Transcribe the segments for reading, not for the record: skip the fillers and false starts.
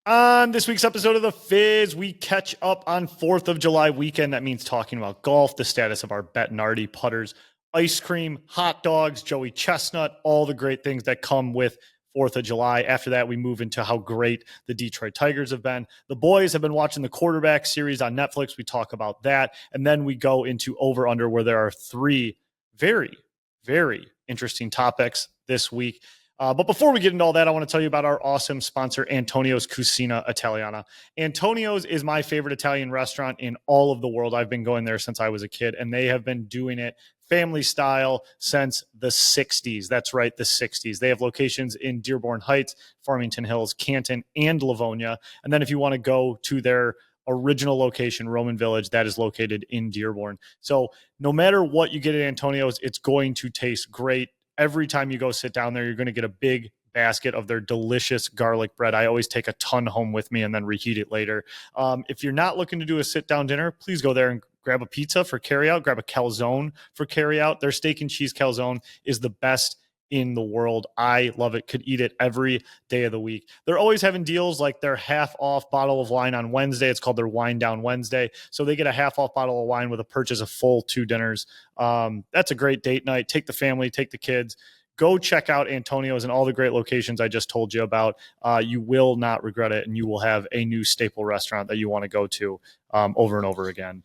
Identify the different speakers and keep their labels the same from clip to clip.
Speaker 1: On this week's episode of The Fizz, we catch up on 4th of July weekend. That means talking about golf, the status of our Bettinardi putters, ice cream, hot dogs, Joey Chestnut, all the great things that come with 4th of July. After that, we move into how great the Detroit Tigers have been. The boys have been watching the quarterback series on Netflix. We talk about that. And then we go into over-under, where there are three very, very interesting topics this week. But before we get into all that, I want to tell you about our awesome sponsor, Antonio's Cucina Italiana. Antonio's is my favorite Italian restaurant in all of the world. I've been going there since I was a kid, and they have been doing it family style since the 60s. That's right, the 60s. They have locations in Dearborn Heights, Farmington Hills, Canton, and Livonia. And then if you want to go to their original location, Roman Village, that is located in Dearborn. So no matter what you get at Antonio's, it's going to taste great. Every time you go sit down there, you're going to get a big basket of their delicious garlic bread. I always take a ton home with me and then reheat it later. If you're not looking to do a sit-down dinner, please go there and grab a pizza for carryout, grab a calzone for carryout. Their steak and cheese calzone is the best in the world. I love it. Could eat it every day of the week. They're always having deals like their half off bottle of wine on Wednesday. It's called their Wine Down Wednesday. So they get a half off bottle of wine with a purchase of full 2 dinners. That's a great date night. Take the family, take the kids. Go check out Antonio's and all the great locations I just told you about. You will not regret it, and you will have a new staple restaurant that you want to go to over and over again.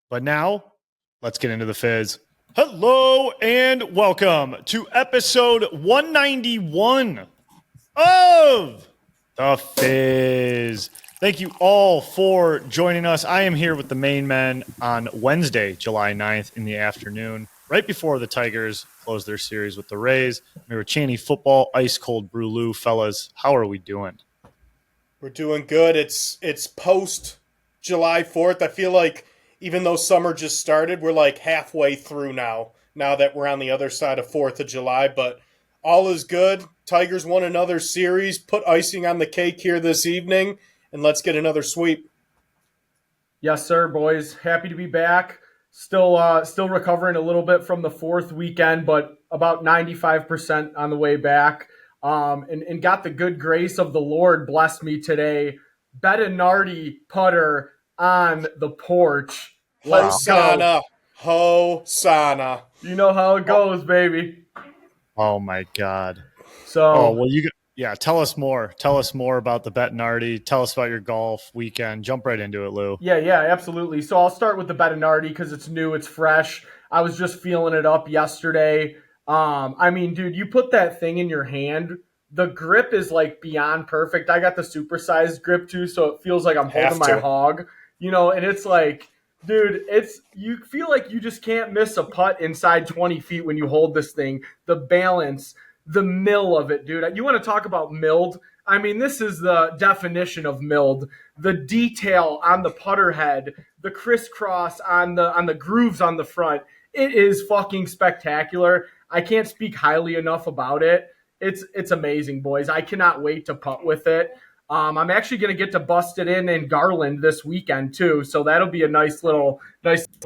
Speaker 1: But now, let's get into the Fizz. Hello and welcome to episode 191 of The Fizz. Thank you all for joining us. I am here with the main men on Wednesday, July 9th in the afternoon, right before the Tigers close their series with the Rays. Miracini football, ice cold brewloo. Fellas, how are we doing?
Speaker 2: We're doing good. It's post July 4th. I feel like even though summer just started, we're like halfway through now that we're on the other side of 4th of July. But all is good. Tigers won another series, put icing on the cake here this evening, and let's get another sweep.
Speaker 3: Yes, sir, boys. Happy to be back. Still recovering a little bit from the 4th weekend, but about 95% on the way back. And got the good grace of the Lord blessed me today. Bettinardi putter on the porch.
Speaker 2: Hosanna. Hosanna.
Speaker 3: You know how it goes, baby.
Speaker 1: Oh, my God.
Speaker 3: So,
Speaker 1: tell us more. Tell us more about the Bettinardi. Tell us about your golf weekend. Jump right into it, Lou.
Speaker 3: Yeah, absolutely. So I'll start with the Bettinardi because it's new, it's fresh. I was just feeling it up yesterday. Dude, you put that thing in your hand, the grip is like beyond perfect. I got the supersized grip too, so it feels like I'm holding my hog, and it's like, dude, you feel like you just can't miss a putt inside 20 feet when you hold this thing. The balance, the mill of it, dude. You want to talk about milled? I mean, this is the definition of milled. The detail on the putter head, the crisscross on the grooves on the front. It is fucking spectacular. I can't speak highly enough about it. It's amazing, boys. I cannot wait to putt with it. I'm actually going to get to bust it in Garland this weekend too, so that'll be a nice little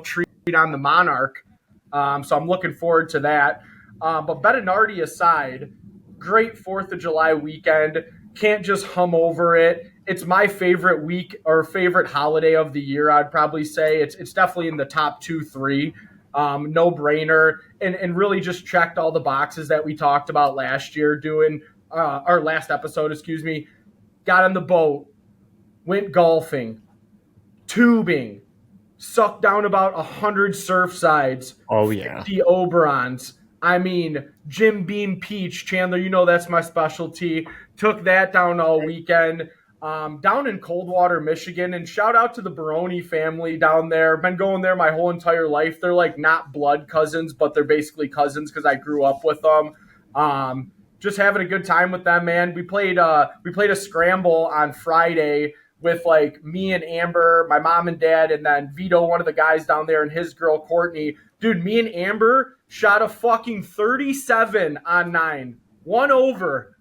Speaker 3: treat on the Monarch. So I'm looking forward to that. But Bettinardi aside, great 4th of July weekend. Can't just hum over it. It's my favorite week or favorite holiday of the year, I'd probably say. It's definitely in the top 2-3. No brainer, and really just checked all the boxes that we talked about last year our last episode, got on the boat, went golfing, tubing, sucked down about 100 surf sides.
Speaker 1: Oh, yeah.
Speaker 3: 50 Oberons. I mean, Jim Beam Peach, Chandler, that's my specialty. Took that down all weekend. Down in Coldwater, Michigan, and shout out to the Baroni family down there. Been going there my whole entire life. They're like not blood cousins, but they're basically cousins because I grew up with them. Just having a good time with them, man. We played a scramble on Friday with like me and Amber, my mom and dad, and then Vito, one of the guys down there, and his girl Courtney. Dude, me and Amber shot a fucking 37 on 9. 1 over.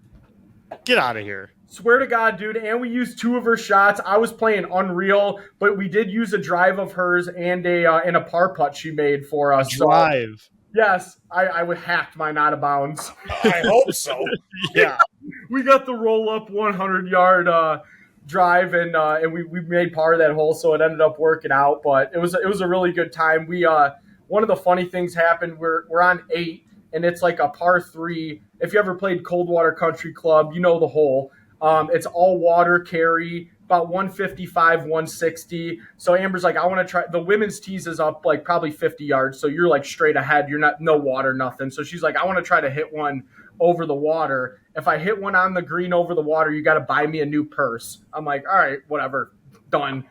Speaker 1: Get out of here.
Speaker 3: Swear to God, dude. And we used 2 of her shots. I was playing unreal, but we did use a drive of hers and a par putt she made for us.
Speaker 1: Drive.
Speaker 3: So, yes, I would hacked mine out of bounds.
Speaker 2: I hope so.
Speaker 1: Yeah.
Speaker 3: We got the roll up 100-yard drive, and we made par of that hole, so it ended up working out. But it was a really good time. We one of the funny things happened. We're on 8, and it's like a par 3. If you ever played Coldwater Country Club, you know the hole. It's all water carry, about 155, 160. So Amber's like, I want to try. The women's tees is up like probably 50 yards, so you're like straight ahead. You're not no water, nothing. So she's like, I want to try to hit one over the water. If I hit one on the green over the water, you got to buy me a new purse. I'm like, all right, whatever, done.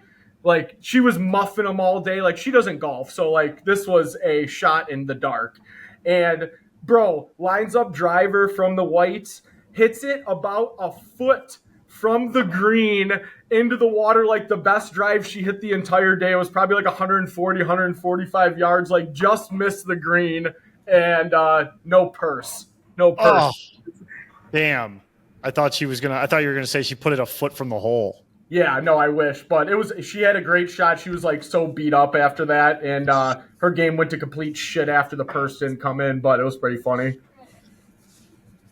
Speaker 3: Like, she was muffing them all day. Like, she doesn't golf, so like this was a shot in the dark. And bro lines up driver from the whites, hits it about a foot from the green into the water. Like, the best drive she hit the entire day. It was probably like 140, 145 yards. Like, just missed the green, and no purse. No purse.
Speaker 1: Oh, damn. I thought you were gonna say she put it a foot from the hole.
Speaker 3: Yeah, no, I wish. But she had a great shot. She was like so beat up after that, and her game went to complete shit after the purse didn't come in, but it was pretty funny.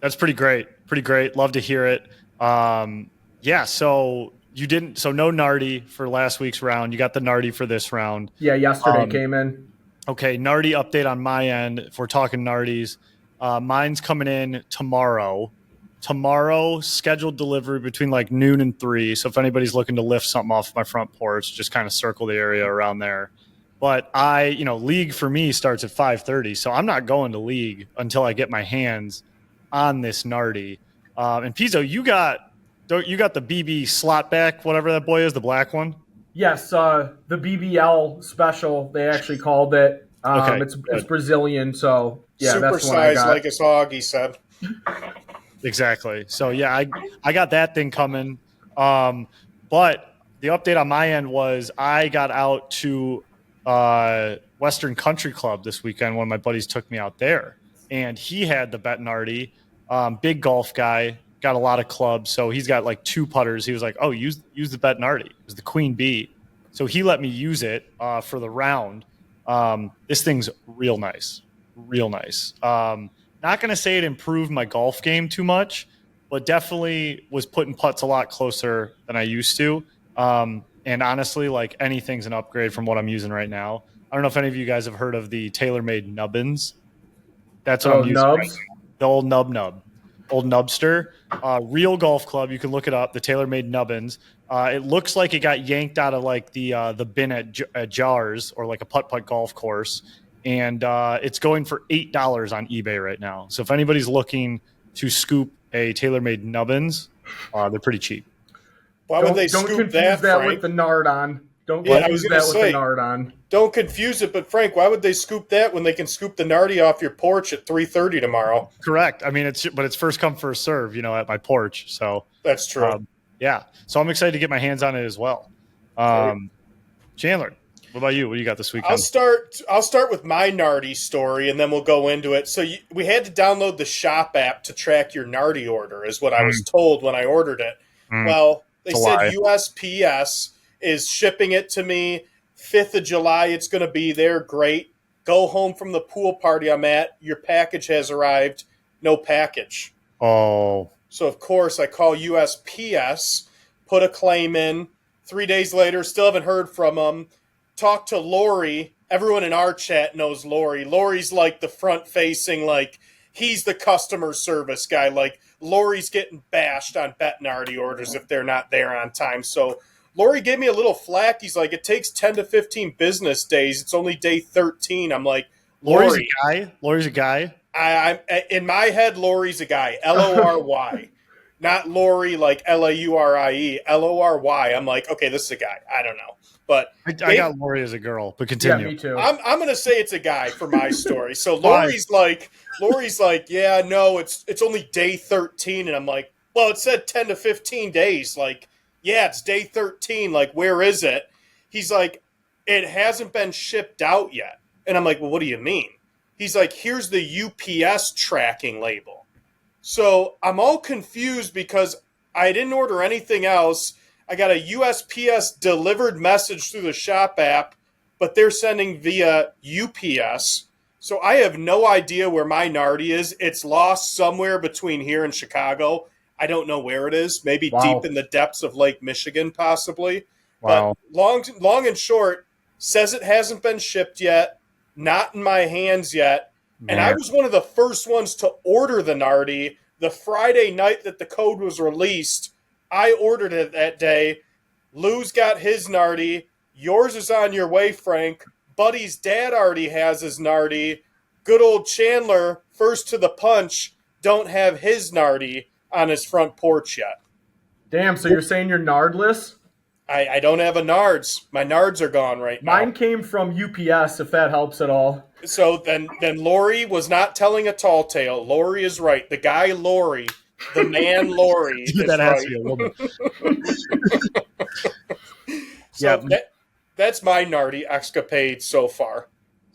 Speaker 1: That's pretty great. Pretty great. Love to hear it. Yeah, so no Nardi for last week's round. You got the Nardi for this round.
Speaker 3: Yeah, yesterday came in.
Speaker 1: Okay, Nardi update on my end. If we're talking Nardis, mine's coming in tomorrow. Tomorrow, scheduled delivery between like noon and 3. So if anybody's looking to lift something off my front porch, just kind of circle the area around there. But league for me starts at 5:30, so I'm not going to league until I get my hands on this Nardi. And Pizzo, you got the BB slot back, whatever that boy is, the black one.
Speaker 3: Yes, the BBL special, they actually called it.
Speaker 1: Okay,
Speaker 3: it's Brazilian, so yeah,
Speaker 2: super
Speaker 3: that's what I got.
Speaker 2: size like his hog, he said.
Speaker 1: Exactly. So yeah, I got that thing coming. But the update on my end was I got out to Western Country Club this weekend. One of my buddies took me out there, and he had the Bettinardi, big golf guy, got a lot of clubs. So he's got like 2 putters. He was like, oh, use the Bettinardi. It was the Queen Bee. So he let me use it for the round. This thing's real nice. Real nice. Not going to say it improved my golf game too much, but definitely was putting putts a lot closer than I used to. And honestly, like, anything's an upgrade from what I'm using right now. I don't know if any of you guys have heard of the TaylorMade nubbins. That's what I'm using
Speaker 3: nubs?
Speaker 1: right now. The old old nubster. Real golf club. You can look it up. The TaylorMade nubbins. It looks like it got yanked out of like the bin at Jars, or like a putt-putt golf course. And it's going for $8 on eBay right now. So if anybody's looking to scoop a TaylorMade nubbins, they're pretty cheap.
Speaker 2: Why would they
Speaker 3: don't
Speaker 2: scoop
Speaker 3: confuse
Speaker 2: that,
Speaker 3: that
Speaker 2: Frank?
Speaker 3: with the nard on. Don't
Speaker 2: Yeah, I
Speaker 3: confuse
Speaker 2: was
Speaker 3: that
Speaker 2: gonna
Speaker 3: with
Speaker 2: say,
Speaker 3: the nard on.
Speaker 2: Don't confuse it, but Frank, why would they scoop that when they can scoop the Nardi off your porch at 3:30 tomorrow?
Speaker 1: Correct. I mean, it's first come first serve, at my porch. So
Speaker 2: That's true.
Speaker 1: yeah. So I'm excited to get my hands on it as well. Chandler, what about you? What do you got this weekend?
Speaker 2: I'll start with my Nardi story, and then we'll go into it. So we had to download the shop app to track your Nardi order, is what I was told when I ordered it. Well, they said USPS is shipping it to me 5th of July. It's going to be there. Great. Go home from the pool party I'm at. Your package has arrived. No package.
Speaker 1: Oh.
Speaker 2: So, of course, I call USPS, put a claim in. 3 days later, still haven't heard from them. Talk to Lori. Everyone in our chat knows Lori. Lori's like the front-facing, like, he's the customer service guy. Like, Lori's getting bashed on Bettinardi orders if they're not there on time. So Lori gave me a little flack. He's like, it takes 10 to 15 business days. It's only day 13. I'm like,
Speaker 1: Lori's a guy? Lori's a guy?
Speaker 2: I'm in my head, Lori's a guy. Lory. Not Lori like Laurie. Lory. I'm like, okay, this is a guy. I don't know. But
Speaker 1: I got Lori as a girl, but continue.
Speaker 3: Yeah, me too.
Speaker 2: I'm gonna say it's a guy for my story. So Lori's like, yeah, no, it's only day 13, and I'm like, well, it said 10 to 15 days. Like, yeah, it's day 13. Like, where is it? He's like, it hasn't been shipped out yet. And I'm like, well, what do you mean? He's like, here's the UPS tracking label. So I'm all confused because I didn't order anything else. I got a USPS delivered message through the shop app, but they're sending via UPS. So I have no idea where my Nardi is. It's lost somewhere between here and Chicago. I don't know where it is. Maybe
Speaker 3: Wow.
Speaker 2: deep in the depths of Lake Michigan, possibly.
Speaker 1: Wow.
Speaker 2: But long and short, says it hasn't been shipped yet, not in my hands yet. And I
Speaker 1: Man.
Speaker 2: was one of the first ones to order the Nardi the Friday night that the code was released. I ordered it that day. Lou's got his Nardi. Yours is on your way, Frank. Buddy's dad already has his Nardi. Good old Chandler, first to the punch, don't have his Nardi on his front porch yet.
Speaker 3: Damn, so you're saying you're nardless?
Speaker 2: I don't have a Nards. My Nards are gone right now.
Speaker 3: Mine came from UPS, if that helps at all.
Speaker 2: So then Lori was not telling a tall tale. Lori is right. The guy Lori, the man Lori is
Speaker 1: That has
Speaker 2: right.
Speaker 1: to be a woman.
Speaker 2: So
Speaker 1: Yeah.
Speaker 2: that's my Nardi escapade so far.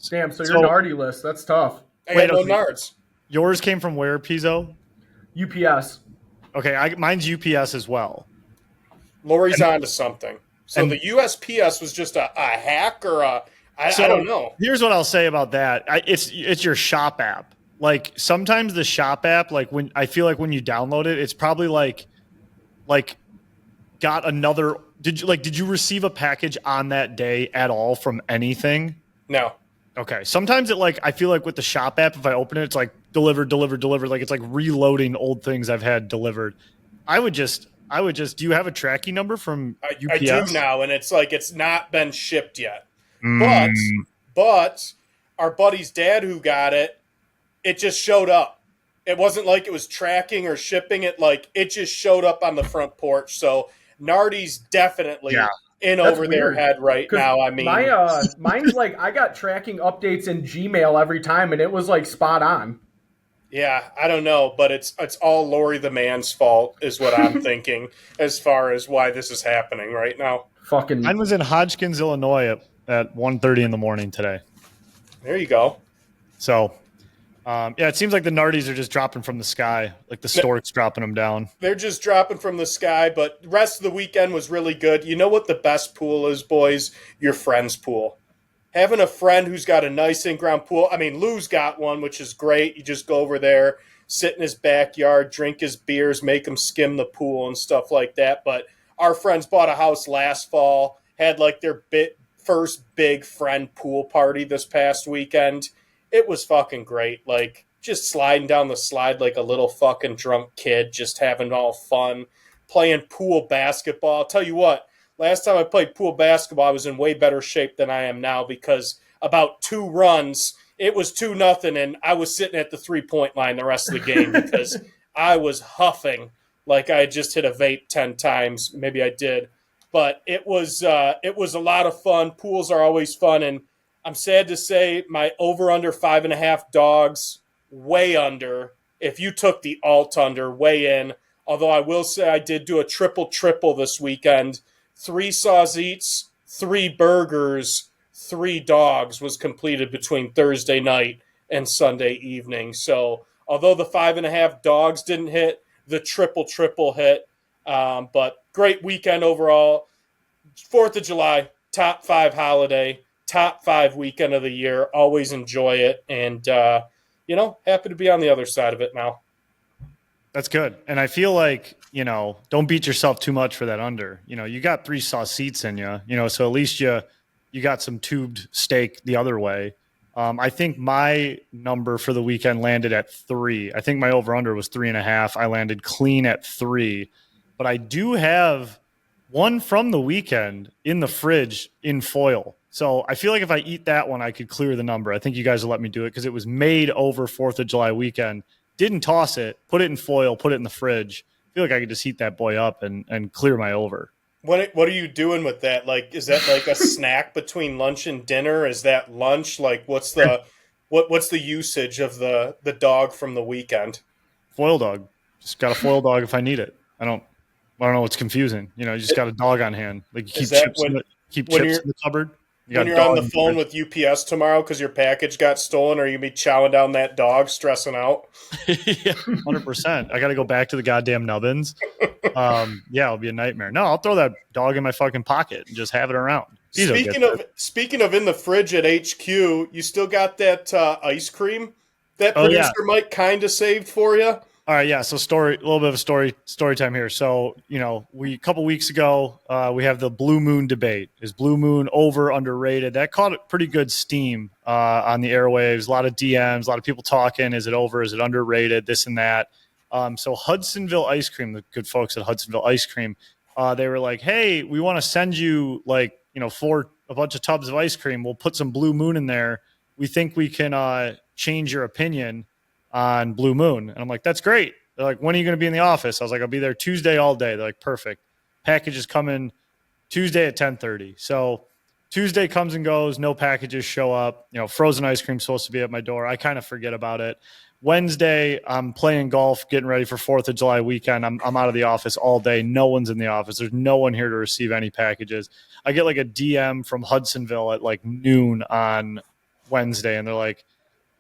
Speaker 3: Damn, so
Speaker 1: So-
Speaker 3: you're nardyless. That's tough.
Speaker 2: I
Speaker 1: Wait,
Speaker 2: got no
Speaker 1: okay.
Speaker 2: Nards.
Speaker 1: Yours came from where, Pizzo?
Speaker 3: UPS.
Speaker 1: Okay, mine's UPS as well.
Speaker 2: Lori's onto something. So
Speaker 1: and-
Speaker 2: the USPS was just a hack or I don't know.
Speaker 1: Here's what I'll say about that. It's your shop app. Like sometimes the shop app, like when I feel like when you download it, it's probably like got another. Did you receive a package on that day at all from anything?
Speaker 2: No.
Speaker 1: Okay. Sometimes I feel like with the shop app, if I open it, it's like delivered. Like it's like reloading old things I've had delivered. I would just. Do you have a tracking number from UPS?
Speaker 2: I do now, and it's like it's not been shipped yet.
Speaker 1: Mm.
Speaker 2: But our buddy's dad who got it, it just showed up. It wasn't like it was tracking or shipping it. Like it just showed up on the front porch. So Nardi's definitely in
Speaker 3: That's
Speaker 2: over their
Speaker 3: weird.
Speaker 2: head right
Speaker 3: 'Cause
Speaker 2: now. I mean,
Speaker 3: mine's like I got tracking updates in Gmail every time, and it was like spot on.
Speaker 2: yeah, I don't know, but it's all Lori the man's fault is what I'm thinking as far as why this is happening right now.
Speaker 3: Fucking
Speaker 1: Mine was in Hodgkins, Illinois at 1:30 in the morning today.
Speaker 2: There you go.
Speaker 1: So, it seems like the Nardis are just dropping from the sky, like the stork's dropping them down.
Speaker 2: They're just dropping from the sky, but the rest of the weekend was really good. You know what the best pool is, boys? Your friend's pool. Having a friend who's got a nice in-ground pool. I mean, Lou's got one, which is great. You just go over there, sit in his backyard, drink his beers, make him skim the pool and stuff like that. But our friends bought a house last fall, had like their first big friend pool party this past weekend. It was fucking great. Like, just sliding down the slide like a little fucking drunk kid, just having all fun, playing pool basketball. I'll tell you what, last time I played pool basketball, I was in way better shape than I am now because about 2 runs, it was 2-0, and I was sitting at the 3-point line the rest of the game because I was huffing like I had just hit a vape 10 times. Maybe I did. But it was a lot of fun. Pools are always fun, and I'm sad to say my over-under 5.5 dogs, way under. If you took the alt under, way in. Although I will say I did do a triple this weekend. 3 sausages, 3 burgers, 3 dogs was completed between Thursday night and Sunday evening. So although the 5.5 dogs didn't hit, the triple hit. But great weekend overall. 4th of July, top 5 holiday, top 5 weekend of the year. Always enjoy it. And, happy to be on the other side of it now.
Speaker 1: That's good. And I feel like, don't beat yourself too much for that under. You got 3 saucites in you, so at least you got some tubed steak the other way. I think my number for the weekend landed at 3. I think my over-under was 3.5. I landed clean at 3. But I do have one from the weekend in the fridge in foil. So I feel like if I eat that one, I could clear the number. I think you guys will let me do it because it was made over 4th of July weekend. Didn't toss it, put it in foil, put it in the fridge. I feel like I could just heat that boy up and clear my over.
Speaker 2: What are you doing with that? Like, is that like a snack between lunch and dinner? Is that lunch? Like, what's the usage of the dog from the weekend?
Speaker 1: Foil dog. Just got a foil dog if I need it. I don't know what's confusing. You just got a dog on hand. Like you keep chips in the cupboard.
Speaker 2: When you're on the phone with UPS tomorrow because your package got stolen, are you be chowing down that dog, stressing out?
Speaker 1: Yeah, 100%. I got to go back to the goddamn nubbins. It'll be a nightmare. No, I'll throw that dog in my fucking pocket and just have it around.
Speaker 2: Speaking of in the fridge at HQ, you still got that ice cream that producer Mike kind of saved for you?
Speaker 1: All right, yeah. So a little bit of a story time here. So a couple weeks ago, we have the Blue Moon debate. Is Blue Moon underrated? That caught pretty good steam on the airwaves. A lot of DMs, a lot of people talking. Is it over? Is it underrated? This and that. So Hudsonville Ice Cream, the good folks at Hudsonville Ice Cream, they were like, "Hey, we want to send you for a bunch of tubs of ice cream. We'll put some Blue Moon in there. We think we can change your opinion on Blue Moon." And I'm like, "That's great." They're like, "When are you going to be in the office?" I was like, "I'll be there Tuesday all day." They're like, "Perfect. Packages come in Tuesday at 10:30. So Tuesday comes and goes. No packages show up. Frozen ice cream supposed to be at my door. I kind of forget about it. Wednesday, I'm playing golf, getting ready for 4th of July weekend. I'm out of the office all day. No one's in the office. There's no one here to receive any packages. I get like a DM from Hudsonville at like noon on Wednesday, and they're like,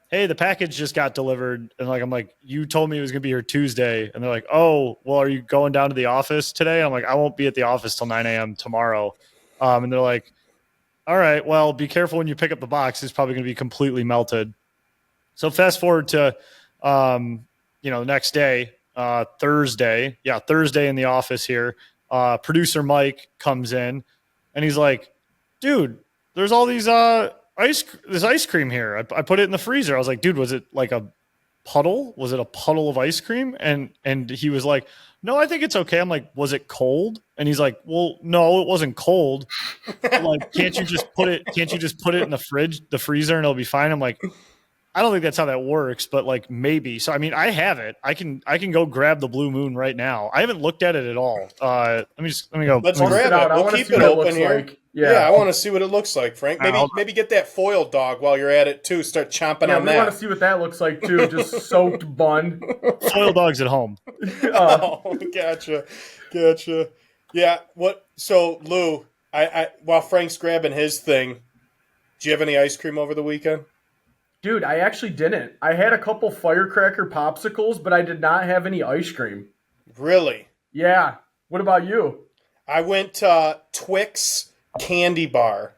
Speaker 1: "Hey, the package just got delivered." And I'm like, "You told me it was going to be here Tuesday." And they're like, "Oh, well, are you going down to the office today?" I'm like, "I won't be at the office till 9 a.m. tomorrow." And they're like, "All right, well, be careful when you pick up the box. It's probably going to be completely melted." So fast forward to, the next day, Thursday. Yeah, Thursday in the office here. Producer Mike comes in, and he's like, "Dude, there's all these this ice cream here. I put it in the freezer." I was like, "Dude, was it like a puddle? Was it a puddle of ice cream?" And he was like, "No, I think it's okay." I'm like, "Was it cold?" And he's like, "Well, no, it wasn't cold. Like, can't you just put it in the freezer, and it'll be fine?" I'm like, "I don't think that's how that works, but like maybe." So I mean, I have it. I can go grab the Blue Moon right now. I haven't looked at it at all. Let me go.
Speaker 2: Let's grab it. We'll keep it open here.
Speaker 3: Like. Yeah,
Speaker 2: I want to see what it looks like, Frank. Maybe get that foil dog while you're at it too. Start chomping on that.
Speaker 3: I want to see what that looks like too. Just soaked bun.
Speaker 1: Foil dogs at home.
Speaker 2: Oh, gotcha. Yeah. What? So Lou, I while Frank's grabbing his thing, do you have any ice cream over the weekend?
Speaker 3: Dude, I actually didn't. I had a couple firecracker popsicles, but I did not have any ice cream.
Speaker 2: Really?
Speaker 3: Yeah. What about you?
Speaker 2: I went to Twix candy bar.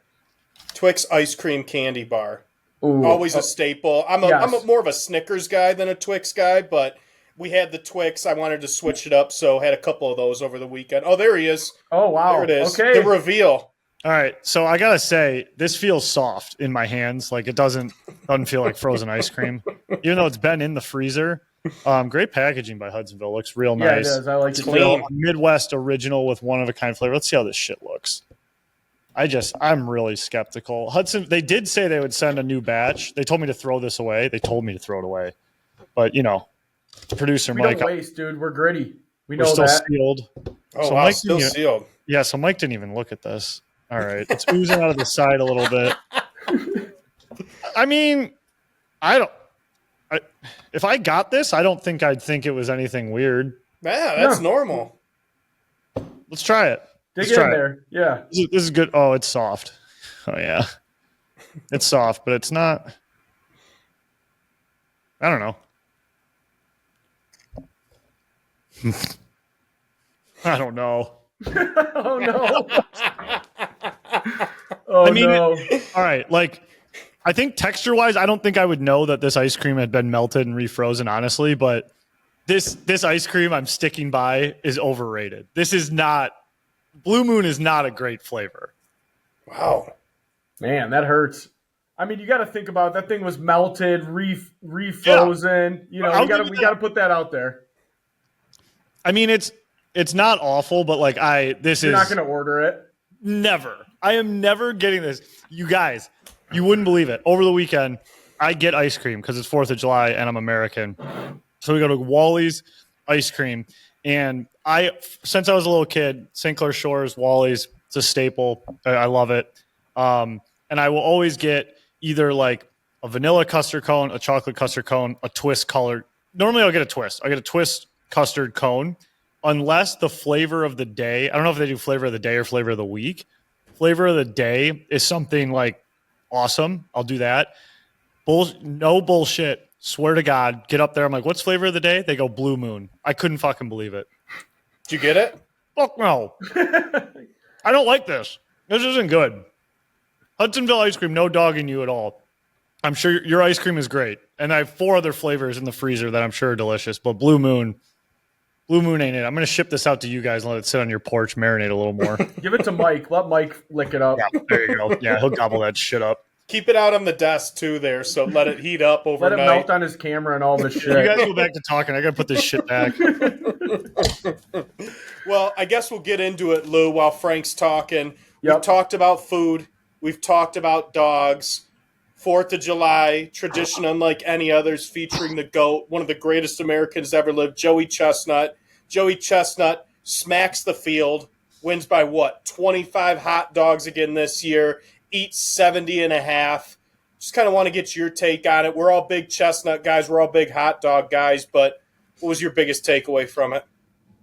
Speaker 2: Twix ice cream candy bar.
Speaker 3: Ooh,
Speaker 2: always a staple. I'm more of a Snickers guy than a Twix guy, but we had the Twix. I wanted to switch it up, so had a couple of those over the weekend. Oh, there he is.
Speaker 3: Oh, wow.
Speaker 2: There it is.
Speaker 3: Okay.
Speaker 2: The reveal.
Speaker 1: All right, so I gotta say, this feels soft in my hands. Like it doesn't feel like frozen ice cream, even though it's been in the freezer. Great packaging by Hudsonville. Looks real nice.
Speaker 3: Yeah, it does. I like it.
Speaker 2: Clean.
Speaker 1: Midwest original with one of a kind flavor. Let's see how this shit looks. I'm really skeptical. Hudson, they did say they would send a new batch. They told me to throw this away. They told me to throw it away. But, producer Mike.
Speaker 3: We don't waste, dude. We're gritty. We're
Speaker 1: still
Speaker 3: that.
Speaker 1: sealed.
Speaker 2: Oh, so wow, Mike still sealed.
Speaker 1: Yeah, so Mike didn't even look at this. All right. It's oozing out of the side a little bit. I mean, if I got this, I don't think I'd think it was anything weird.
Speaker 2: Yeah, that's normal.
Speaker 1: Let's try it.
Speaker 3: Dig in there. Yeah.
Speaker 1: This is good. Oh, it's soft. Oh, yeah. It's soft, but it's not. I don't know. I don't know.
Speaker 3: Oh, no. Oh, no.
Speaker 1: All right. Like, I think texture-wise, I don't think I would know that this ice cream had been melted and refrozen, honestly, but this ice cream I'm sticking by is overrated. Blue Moon is not a great flavor.
Speaker 2: Wow.
Speaker 3: Man, that hurts. I mean, you got to think about it. That thing was melted, refrozen. Yeah. We got to put that out there.
Speaker 1: I mean, it's not awful, but like
Speaker 3: You're not going to order it.
Speaker 1: Never. I am never getting this. You guys, you wouldn't believe it. Over the weekend, I get ice cream because it's 4th of July and I'm American. So we go to Wally's ice cream. And since I was a little kid, St. Clair Shores, Wally's, it's a staple. I love it. And I will always get either like a vanilla custard cone, a chocolate custard cone, a twist colored. Normally I'll get a twist. I'll get a twist custard cone unless the flavor of the day, I don't know if they do flavor of the day or flavor of the week. Flavor of the day is something like awesome. I'll do that. No bullshit. Swear to God, get up there. I'm like, what's flavor of the day? They go Blue Moon. I couldn't fucking believe it.
Speaker 2: Did you get it?
Speaker 1: Fuck no. I don't like this. This isn't good. Hudsonville ice cream, no dogging you at all. I'm sure your ice cream is great. And I have 4 other flavors in the freezer that I'm sure are delicious. But Blue Moon ain't it. I'm going to ship this out to you guys and let it sit on your porch, marinate a little more.
Speaker 3: Give it to Mike. Let Mike lick it up.
Speaker 1: Yeah, there you go. Yeah, he'll gobble that shit up.
Speaker 2: Keep it out on the desk too there, so let it heat up
Speaker 3: Let
Speaker 2: overnight.
Speaker 3: it melt on his camera and all this shit.
Speaker 1: You guys go back to talking. I got to put this shit back.
Speaker 2: Well, I guess we'll get into it, Lou, while Frank's talking.
Speaker 3: Yep.
Speaker 2: We've talked about food. We've talked about dogs. 4th of July, tradition unlike any others, featuring the GOAT, one of the greatest Americans ever lived, Joey Chestnut. Joey Chestnut smacks the field, wins by what, 25 hot dogs again this year, eats 70 and a half. Just kind of want to get your take on it. We're all big Chestnut guys. We're all big hot dog guys, but what was your biggest takeaway from it?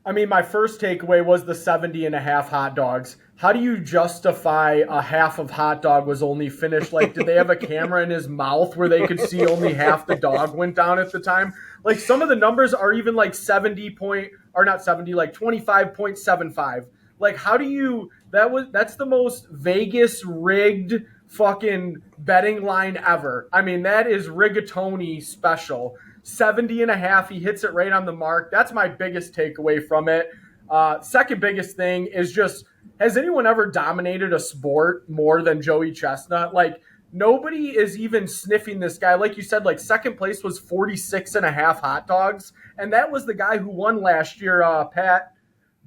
Speaker 3: I mean, my first takeaway was the 70 and a half hot dogs. How do you justify a half of hot dog was only finished? Like, did they have a camera in his mouth where they could see only half the dog went down at the time? Like, some of the numbers are even like 25.75. Like, how do you, that's the most Vegas rigged fucking betting line ever. I mean, that is rigatoni special. 70 and a half, he hits it right on the mark. That's my biggest takeaway from it. Second biggest thing is just, has anyone ever dominated a sport more than Joey Chestnut? Like, nobody is even sniffing this guy. Like you said, like, second place was 46 and a half hot dogs. And that was the guy who won last year, Pat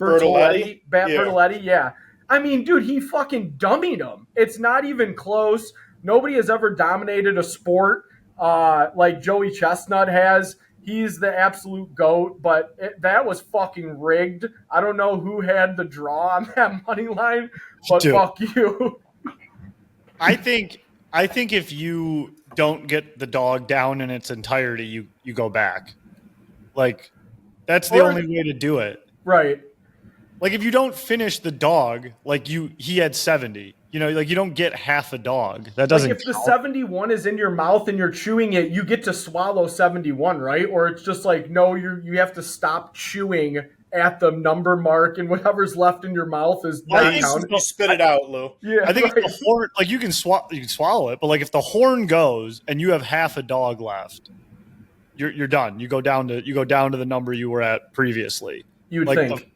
Speaker 3: Bertoletti. Bertoletti, yeah. I mean, dude, he fucking dummied him. It's not even close. Nobody has ever dominated a sport like Joey Chestnut has. He's the absolute GOAT, but that was fucking rigged. I don't know who had the draw on that money line, but
Speaker 1: Dude.
Speaker 3: fuck you.
Speaker 1: I think if you don't get the dog down in its entirety, you go back. Like, that's the only way to do it.
Speaker 3: Right.
Speaker 1: Like, if you don't finish the dog, like he had 70. You know, like, you don't get half a dog. That doesn't
Speaker 3: Like, if the
Speaker 1: count.
Speaker 3: 71 is in your mouth and you're chewing it, you get to swallow 71, right? Or it's just like, no, you have to stop chewing at the number mark, and whatever's left in your mouth is not counted.
Speaker 2: You spit it out, Lou.
Speaker 3: Yeah,
Speaker 1: I think
Speaker 3: right.
Speaker 1: if the horn, like, you can swallow it, but like, if the horn goes and you have half a dog left, you're done. You go down to the number you were at previously.
Speaker 3: You'd
Speaker 1: Like,
Speaker 3: think.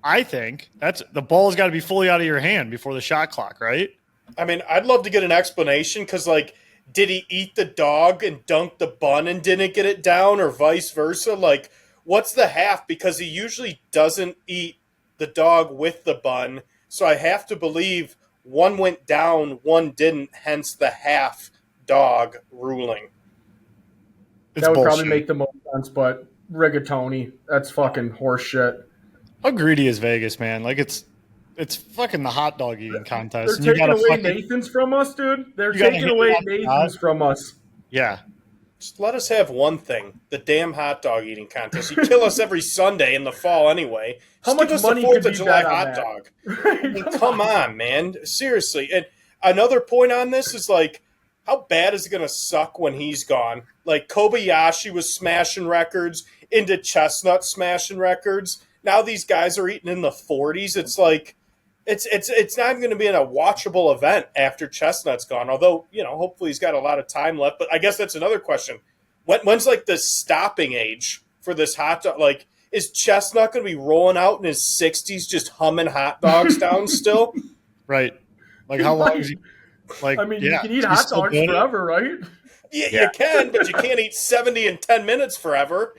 Speaker 1: I think that's the ball's got to be fully out of your hand before the shot clock, right?
Speaker 2: I mean, I'd love to get an explanation because, like, did he eat the dog and dunk the bun and didn't get it down, or vice versa? Like, what's the half? Because he usually doesn't eat the dog with the bun, so I have to believe one went down, one didn't, hence the half dog ruling.
Speaker 1: It's
Speaker 3: That would
Speaker 1: bullshit.
Speaker 3: probably make the most sense, but rigatoni, that's fucking horseshit.
Speaker 1: How greedy is Vegas, man? Like, it's fucking the hot dog eating contest.
Speaker 3: They're
Speaker 1: and you
Speaker 3: taking
Speaker 1: gotta
Speaker 3: away Nathan's from us, dude. They're
Speaker 1: You gotta
Speaker 3: taking
Speaker 1: hit
Speaker 3: away
Speaker 1: it off the
Speaker 3: Nathan's
Speaker 1: top.
Speaker 3: from us.
Speaker 1: Yeah.
Speaker 2: Just let us have one thing: the damn hot dog eating contest. You kill us every Sunday in the fall anyway.
Speaker 3: How
Speaker 2: Just
Speaker 3: much
Speaker 2: give us
Speaker 3: money
Speaker 2: the 4th
Speaker 3: could
Speaker 2: of
Speaker 3: be
Speaker 2: July
Speaker 3: bet on
Speaker 2: hot
Speaker 3: that?
Speaker 2: dog? I mean, come on, man. Seriously. And another point on this is, like, how bad is it going to suck when he's gone? Like, Kobayashi was smashing records, into Chestnut smashing records. Now these guys are eating in the 40s. It's like, it's not even going to be in a watchable event after Chestnut's gone. Although, you know, hopefully he's got a lot of time left. But I guess that's another question. When's like the stopping age for this hot dog? Like, is Chestnut going to be rolling out in his 60s just humming hot dogs down still?
Speaker 1: Right. Like, how long is he? Like,
Speaker 3: I mean,
Speaker 1: yeah,
Speaker 3: you can eat
Speaker 1: he's
Speaker 3: hot
Speaker 1: still
Speaker 3: dogs
Speaker 1: doing it?
Speaker 3: forever, right?
Speaker 2: Yeah,
Speaker 1: Yeah.
Speaker 2: you can, but you can't eat 70 in 10 minutes forever.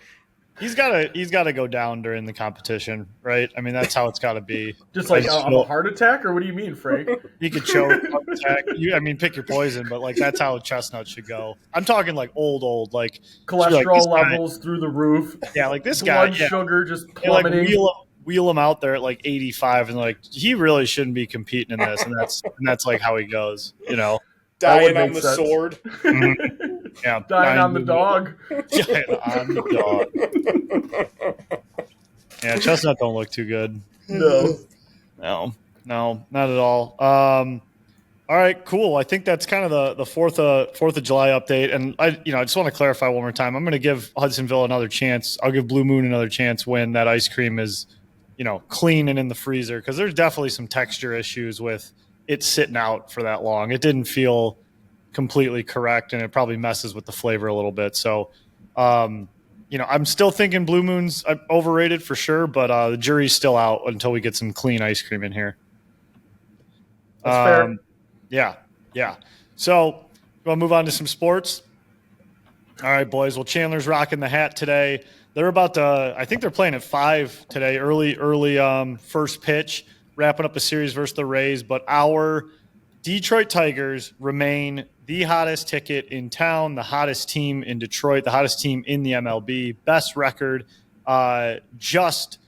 Speaker 1: He's gotta go down during the competition, right? I mean, that's how it's got to be.
Speaker 3: Just like
Speaker 1: Like,
Speaker 3: a heart attack, or what do you mean, Frank?
Speaker 1: He could choke, heart attack. I mean, pick your poison, but like, that's how Chestnut should go. I'm talking like old, like
Speaker 3: Cholesterol
Speaker 1: this guy-
Speaker 3: levels through the roof.
Speaker 1: Yeah, like this guy.
Speaker 3: Blood
Speaker 1: Yeah,
Speaker 3: sugar just
Speaker 1: they, like
Speaker 3: plummeting.
Speaker 1: wheel him out there at like 85, and like, he really shouldn't be competing in this, and that's like how he goes. You know,
Speaker 3: That would
Speaker 2: Dying on
Speaker 3: make
Speaker 2: the
Speaker 3: sense.
Speaker 2: sword.
Speaker 1: yeah,
Speaker 3: Dying on the dog.
Speaker 1: Dying on the dog. Yeah, Chestnut don't look too good.
Speaker 3: No.
Speaker 1: No, not at all. All right, cool. I think that's kind of the Fourth of July update, and I just want to clarify one more time. I'm going to give Hudsonville another chance. I'll give Blue Moon another chance when that ice cream is, clean and in the freezer, because there's definitely some texture issues with it sitting out for that long. It didn't feel completely correct, and it probably messes with the flavor a little bit. So, I'm still thinking Blue Moon's overrated for sure, but the jury's still out until we get some clean ice cream in here.
Speaker 3: That's fair.
Speaker 1: Yeah. So, we'll move on to some sports. All right, boys. Well, Chandler's rocking the hat today. They're about to, I think they're playing at 5 today, early first pitch, wrapping up a series versus the Rays. But our Detroit Tigers remain the hottest ticket in town, the hottest team in Detroit, the hottest team in the MLB, best record, just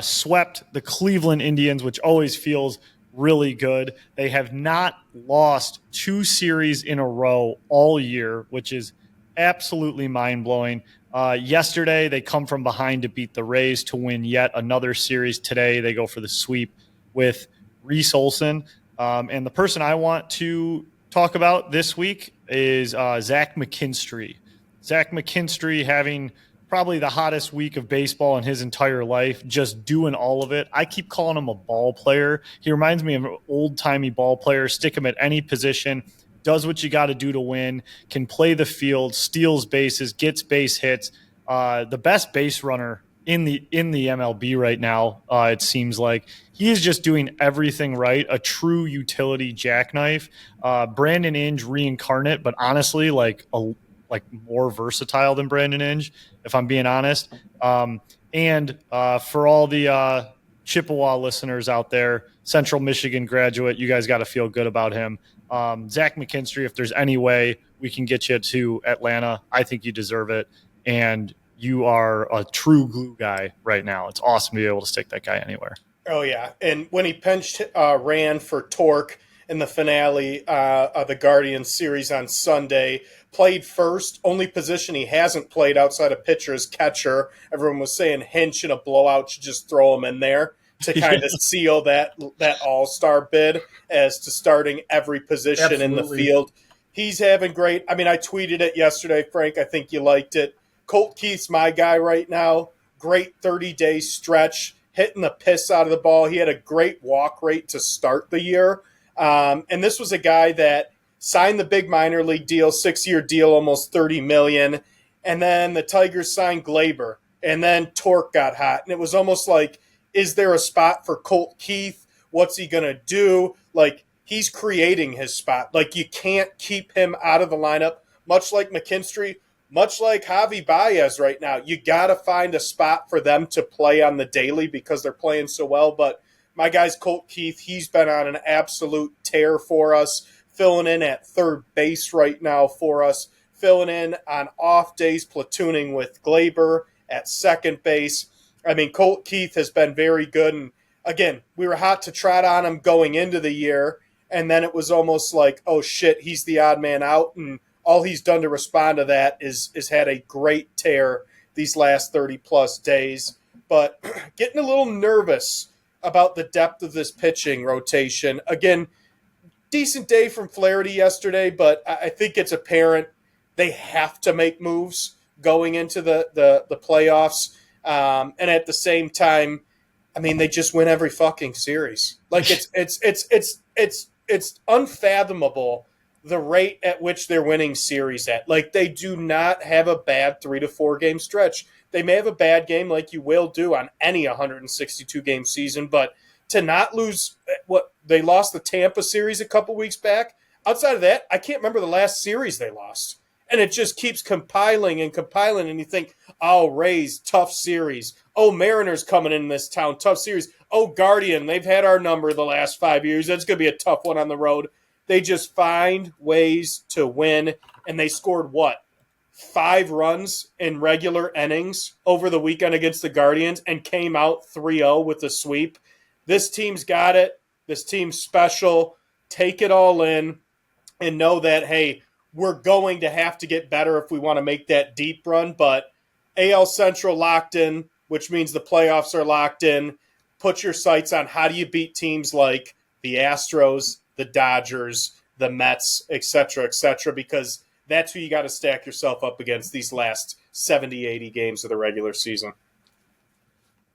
Speaker 1: swept the Cleveland Indians, which always feels really good. They have not lost 2 series in a row all year, which is absolutely mind-blowing. Yesterday, they come from behind to beat the Rays to win yet another series. Today, they go for the sweep with Reese Olson. And the person I want to talk about this week is Zach McKinstry. Zach McKinstry having probably the hottest week of baseball in his entire life, just doing all of it. I keep calling him a ball player. He reminds me of an old-timey ball player. Stick him at any position, does what you got to do to win, can play the field, steals bases, gets base hits. The best base runner in the MLB right now, it seems like. He is just doing everything right, a true utility jackknife. Brandon Inge reincarnate, but honestly, like more versatile than Brandon Inge, if I'm being honest. And for all the Chippewa listeners out there, Central Michigan graduate, you guys got to feel good about him. Zach McKinstry, if there's any way we can get you to Atlanta, I think you deserve it. And you are a true glue guy right now. It's awesome to be able to stick that guy anywhere.
Speaker 2: Oh, yeah. And when he ran for Torque in the finale of the Guardians series on Sunday, played first, only position he hasn't played outside of pitcher is catcher. Everyone was saying Hinch in a blowout should just throw him in there to kind of seal that all-star bid as to starting every position in the field. He's having great – I mean, I tweeted it yesterday, Frank. I think you liked it. Colt Keith's my guy right now. Great 30-day stretch, hitting the piss out of the ball. He had a great walk rate to start the year. And this was a guy that signed the big minor league deal, 6-year deal, almost $30 million. And then the Tigers signed Glaber. And then Torque got hot. And it was almost like, is there a spot for Colt Keith? What's he going to do? Like, he's creating his spot. Like, you can't keep him out of the lineup, much like McKinstry, much like Javi Baez right now. You got to find a spot for them to play on the daily because they're playing so well. But my guy's Colt Keith. He's been on an absolute tear for us, filling in at third base right now for us, filling in on off days, platooning with Glaber at second base. I mean, Colt Keith has been very good. And again, we were hot to trot on him going into the year. And then it was almost like, oh shit, he's the odd man out. And all he's done to respond to that is had a great tear these last 30-plus days. But getting a little nervous about the depth of this pitching rotation. Again, decent day from Flaherty yesterday, but I think it's apparent they have to make moves going into the playoffs. And at the same time, I mean, they just win every fucking series. Like it's unfathomable the rate at which they're winning series at. Like, they do not have a bad 3 to 4 game stretch. They may have a bad game like you will do on any 162 game season, but to not lose they lost the Tampa series a couple weeks back. Outside of that, I can't remember the last series they lost. And it just keeps compiling, and you think, oh, Rays, tough series. Oh, Mariners coming in this town, tough series. Oh, Guardian, they've had our number the last 5 years. That's going to be a tough one on the road. They just find ways to win, and they scored, 5 runs in regular innings over the weekend against the Guardians and came out 3-0 with a sweep. This team's got it. This team's special. Take it all in and know that, hey, we're going to have to get better if we want to make that deep run. But AL Central locked in, which means the playoffs are locked in. Put your sights on how do you beat teams like the Astros, the Dodgers, the Mets, et cetera, because that's who you got to stack yourself up against these last 70, 80 games of the regular season.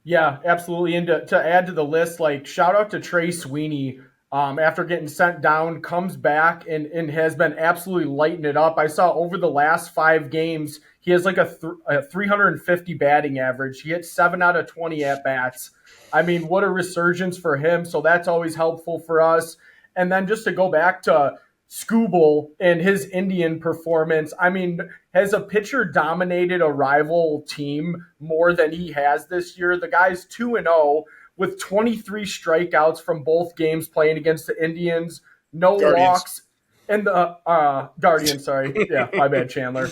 Speaker 3: Yeah, absolutely. And to add to the list, like, shout out to Trey Sweeney after getting sent down, comes back and has been absolutely lighting it up. I saw over the last 5 games, he has like a 350 batting average. He hit 7 out of 20 at-bats. I mean, what a resurgence for him. So that's always helpful for us. And then just to go back to Skubal and his Indian performance, I mean, has a pitcher dominated a rival team more than he has this year? The guy's 2-0 with 23 strikeouts from both games playing against the Indians, no
Speaker 2: Guardians.
Speaker 3: walks, and the Guardians. Sorry, yeah, my bad, Chandler.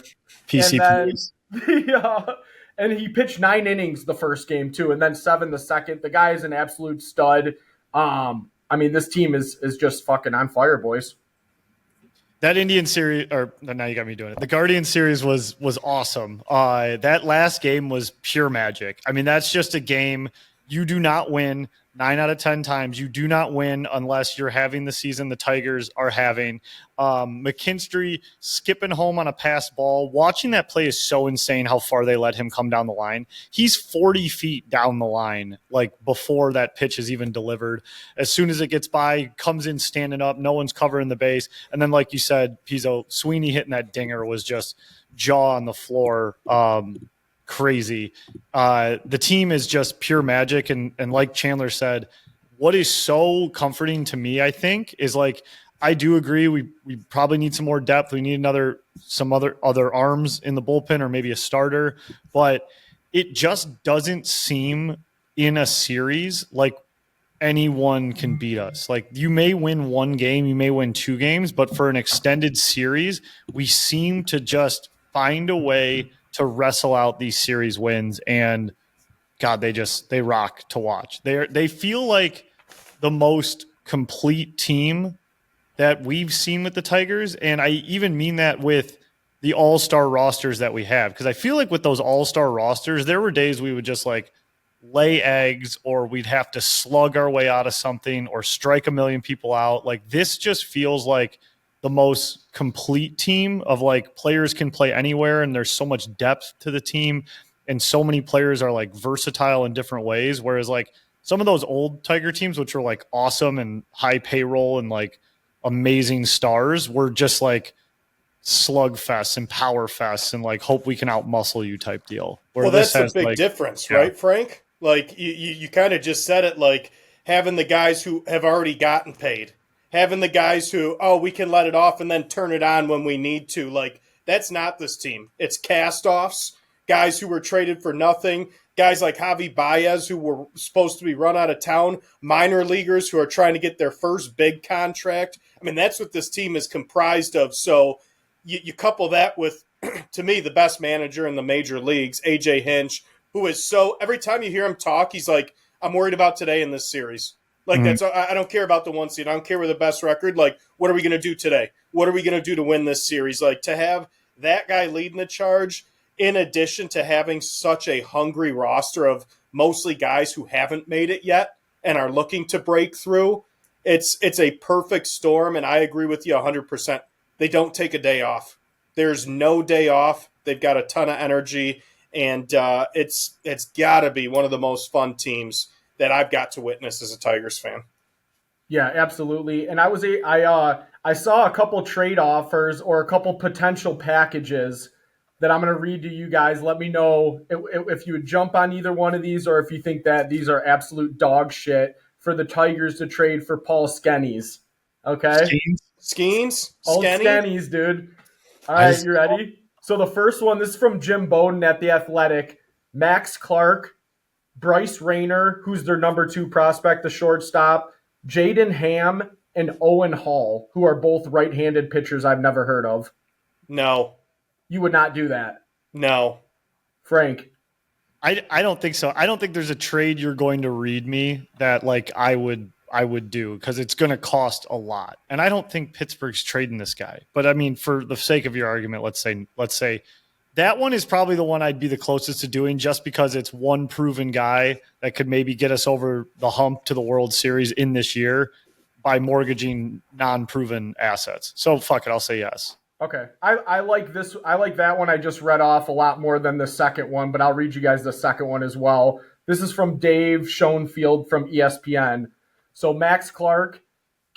Speaker 1: PCPs.
Speaker 3: And he pitched 9 innings the first game too, and then 7 the second. The guy is an absolute stud. I mean, this team is just fucking on fire, boys.
Speaker 1: That Indian series, or now you got me doing it. The Guardian series was awesome. That last game was pure magic. I mean, that's just a game you do not win 9 out of 10 times. You do not win unless you're having the season the Tigers are having. McKinstry skipping home on a pass ball. Watching that play is so insane how far they let him come down the line. He's 40 feet down the line, like before that pitch is even delivered. As soon as it gets by, comes in standing up. No one's covering the base. And then, like you said, Pizzo, Sweeney hitting that dinger was just jaw on the floor. Crazy. The team is just pure magic. And like Chandler said, what is so comforting to me, I think, is like, I do agree. We probably need some more depth. We need some other arms in the bullpen or maybe a starter, but it just doesn't seem in a series like anyone can beat us. Like, you may win 1 game, you may win 2 games, but for an extended series, we seem to just find a way to wrestle out these series wins. And God, they rock to watch. They feel like the most complete team that we've seen with the Tigers. And I even mean that with the all-star rosters that we have. Because I feel like with those all-star rosters, there were days we would just like lay eggs, or we'd have to slug our way out of something or strike a million people out. Like, this just feels like the most complete team of like players can play anywhere. And there's so much depth to the team. And so many players are like versatile in different ways. Whereas like some of those old Tiger teams, which are like awesome and high payroll and like amazing stars, were just like slugfests and power fests and like hope we can outmuscle you type deal.
Speaker 2: Well, that's the big difference, right, Frank? Like you kind of just said it, like having the guys who have already gotten paid, having the guys who, we can let it off and then turn it on when we need to. Like, that's not this team. It's cast-offs, guys who were traded for nothing, guys like Javi Baez who were supposed to be run out of town, minor leaguers who are trying to get their first big contract. I mean, that's what this team is comprised of. So you couple that with, to me, the best manager in the major leagues, AJ Hinch, who is so, every time you hear him talk, he's like, I'm worried about today in this series. Like, that's, I don't care about the 1 seed. I don't care with the best record. Like, what are we going to do today? What are we going to do to win this series? Like, to have that guy leading the charge, in addition to having such a hungry roster of mostly guys who haven't made it yet and are looking to break through, it's a perfect storm. And I agree with you 100%. They don't take a day off. There's no day off. They've got a ton of energy, and it's got to be one of the most fun teams that I've got to witness as a Tigers fan.
Speaker 3: Yeah, absolutely. And I saw a couple trade offers or a couple potential packages that I'm going to read to you guys. Let me know if you would jump on either one of these, or if you think that these are absolute dog shit for the Tigers to trade for Paul Skenes. Okay?
Speaker 2: Skenes?
Speaker 3: Old Skenes, dude. All right, you ready? So the first one, this is from Jim Bowden at The Athletic. Max Clark, Bryce Rayner, who's their number 2 prospect, the shortstop, Jaden Ham, and Owen Hall, who are both right-handed pitchers I've never heard of.
Speaker 2: No.
Speaker 3: You would not do that?
Speaker 2: No.
Speaker 3: Frank?
Speaker 1: I don't think so. I don't think there's a trade you're going to read me that like I would do, because it's going to cost a lot. And I don't think Pittsburgh's trading this guy. But I mean, for the sake of your argument, let's say that one is probably the one I'd be the closest to doing, just because it's one proven guy that could maybe get us over the hump to the World Series in this year by mortgaging non-proven assets. So fuck it, I'll say yes.
Speaker 3: Okay. I like this. I like that one I just read off a lot more than the second one, but I'll read you guys the second one as well. This is from Dave Schoenfield from ESPN. So Max Clark,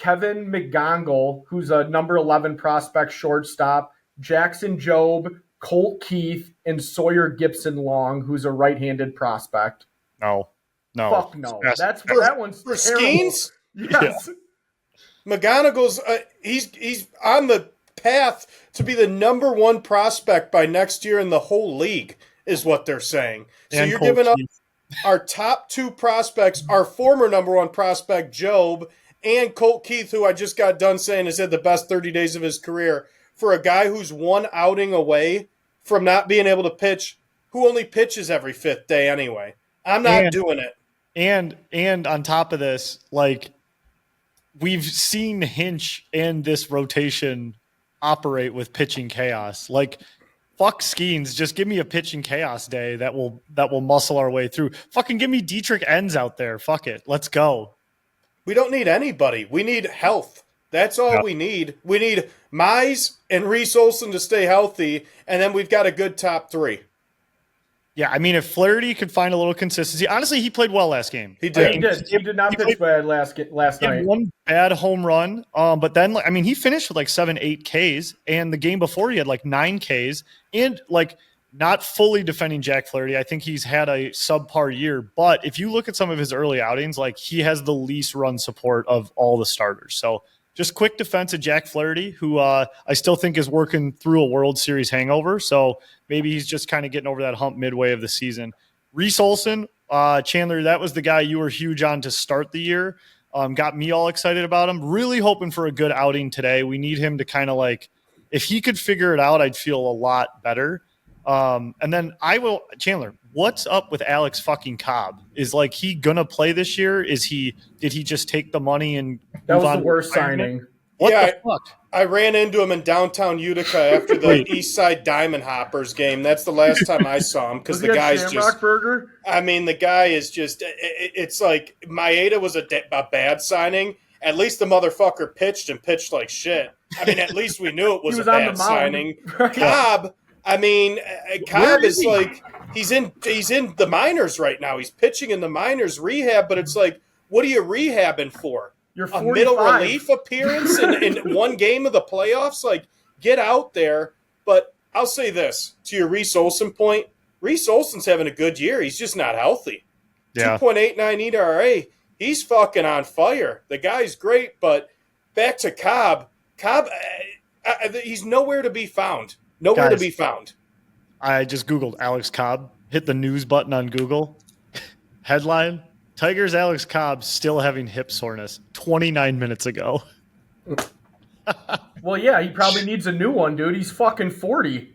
Speaker 3: Kevin McGonagall, who's a number 11 prospect shortstop, Jackson Jobe, Colt Keith, and Sawyer Gibson Long, who's a right-handed prospect.
Speaker 1: No.
Speaker 3: Fuck no. That one's
Speaker 2: for
Speaker 3: terrible.
Speaker 2: Skeens?
Speaker 3: Yes.
Speaker 2: Yeah. McGonagall's he's on the path to be the number 1 prospect by next year in the whole league, is what they're saying. So
Speaker 1: And
Speaker 2: you're
Speaker 1: Colt
Speaker 2: giving up
Speaker 1: Keith.
Speaker 2: our top 2 prospects, our former number 1 prospect, Job, and Colt Keith, who I just got done saying has had the best 30 days of his career, for a guy who's 1 outing away from not being able to pitch, who only pitches every 5th day anyway. I'm not doing it.
Speaker 1: And on top of this, like, we've seen Hinch and this rotation operate with pitching chaos. Like, fuck Skeens, just give me a pitching chaos day that will muscle our way through. Fucking give me Dietrich Enns out there. Fuck it. Let's go.
Speaker 2: We don't need anybody. We need health. That's all we need. We need Mize and Reese Olson to stay healthy, and then we've got a good top 3.
Speaker 1: Yeah, I mean, if Flaherty could find a little consistency, honestly, he played well last game.
Speaker 2: He did.
Speaker 3: He did not pitch bad last
Speaker 1: He
Speaker 3: night.
Speaker 1: had one bad home run, but then, I mean, he finished with like 7-8 Ks, and the game before he had like 9 Ks, and like not fully defending Jack Flaherty. I think he's had a subpar year, but if you look at some of his early outings, like, he has the least run support of all the starters. So just quick defense of Jack Flaherty, who I still think is working through a World Series hangover. So maybe he's just kind of getting over that hump midway of the season. Reese Olson, Chandler, that was the guy you were huge on to start the year. Got me all excited about him. Really hoping for a good outing today. We need him to kind of like, if he could figure it out, I'd feel a lot better. And then Chandler, what's up with Alex fucking Cobb? Is like he gonna play this year? Did he just take the money and
Speaker 3: That
Speaker 1: move
Speaker 3: was
Speaker 1: on
Speaker 3: the
Speaker 1: to
Speaker 3: worst
Speaker 1: retirement?
Speaker 3: signing.
Speaker 1: What
Speaker 2: Yeah,
Speaker 1: the fuck?
Speaker 2: I ran into him in downtown Utica after the East Side Diamond Hoppers game. That's the last time I saw him, because the guy's
Speaker 3: Shamrock
Speaker 2: just.
Speaker 3: Burger?
Speaker 2: I mean, the guy is just. It's like Maeda was a bad signing. At least the motherfucker pitched like shit. I mean, at least we knew it was a bad signing. Cobb. I mean, Cobb is like he's in the minors right now. He's pitching in the minors rehab, but it's like, what are you rehabbing for?
Speaker 3: You're
Speaker 2: A
Speaker 3: 45.
Speaker 2: middle relief appearance in one game of the playoffs? Like, get out there. But I'll say this, to your Reese Olson point, Reese Olson's having a good year. He's just not healthy.
Speaker 1: Yeah.
Speaker 2: 2.89 ERA. He's fucking on fire. The guy's great, but back to Cobb. Cobb, he's nowhere to be found. Nowhere to be found.
Speaker 1: I just Googled Alex Cobb, hit the news button on Google. Headline, Tigers Alex Cobb still having hip soreness 29 minutes ago.
Speaker 3: Well, yeah, he probably needs a new one, dude. He's fucking 40.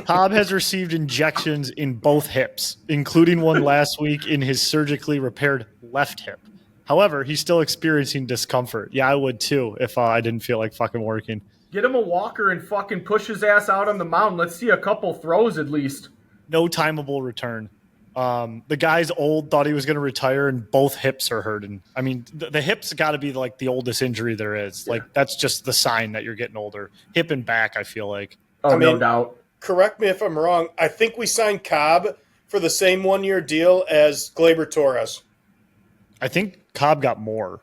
Speaker 1: Cobb has received injections in both hips, including one last week in his surgically repaired left hip. However, he's still experiencing discomfort. Yeah, I would too if I didn't feel like fucking working.
Speaker 3: Get him a walker and fucking push his ass out on the mound. Let's see a couple throws at least.
Speaker 1: No timeable return. The guy's old, thought he was going to retire, and both hips are hurting. I mean, the hips got to be like the oldest injury there is. Like, that's just the sign that you're getting older. Hip and back, I feel like.
Speaker 3: Oh, no doubt.
Speaker 2: Correct me if I'm wrong. I think we signed Cobb for the same 1-year deal as Gleyber Torres.
Speaker 1: I think Cobb got more.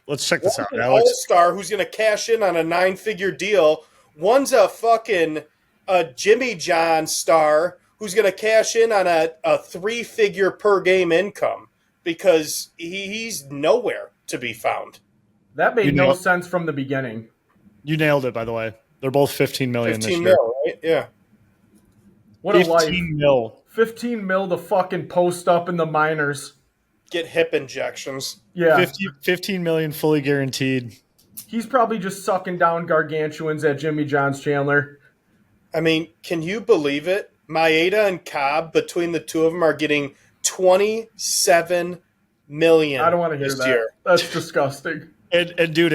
Speaker 1: Let's check this out.
Speaker 2: An
Speaker 1: Alex.
Speaker 2: all-star who's going to cash in on a 9-figure deal. One's a fucking Jimmy John star who's going to cash in on a 3-figure per game income because he's nowhere to be found.
Speaker 3: That made no sense from the beginning.
Speaker 1: You nailed it, by the way. They're both $15 million this year.
Speaker 2: 15 mil, right? Yeah.
Speaker 3: What a life.
Speaker 1: 15 mil.
Speaker 3: 15 mil to fucking post up in the minors.
Speaker 2: Get hip injections.
Speaker 3: Yeah.
Speaker 1: 15 million fully guaranteed.
Speaker 3: He's probably just sucking down gargantuans at Jimmy John's, Chandler.
Speaker 2: I mean, can you believe it? Maeda and Cobb, between the two of them, are getting $27 million.
Speaker 3: I don't want to hear that.
Speaker 2: Year.
Speaker 3: That's disgusting.
Speaker 1: And dude,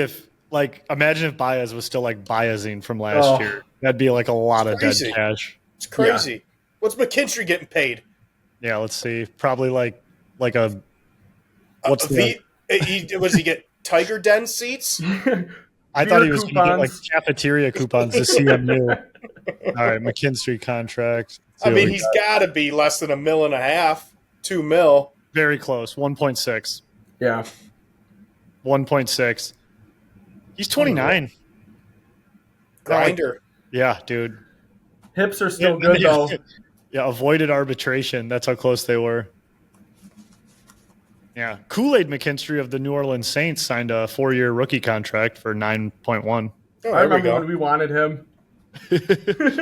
Speaker 1: imagine if Baez was still like Baezing from last year. That'd be like a lot of dead cash.
Speaker 2: It's crazy. Yeah. What's McKinstry getting paid?
Speaker 1: Yeah, let's see. Probably like a
Speaker 2: was he get Tiger Den seats?
Speaker 1: I thought he was going to get like cafeteria coupons to CMU. All right, McKinstry contract.
Speaker 2: I mean, he's got to be less than $1.5 million, $2 million.
Speaker 1: Very close, 1.6.
Speaker 3: Yeah.
Speaker 1: 1.6. He's 29.
Speaker 2: Grinder.
Speaker 1: Yeah, dude.
Speaker 3: Hips are still good, though.
Speaker 1: Yeah, avoided arbitration. That's how close they were. Yeah. Kool-Aid McKinstry of the New Orleans Saints signed a 4-year rookie contract for 9.1.
Speaker 2: Oh,
Speaker 3: I remember when we wanted him.
Speaker 1: Well,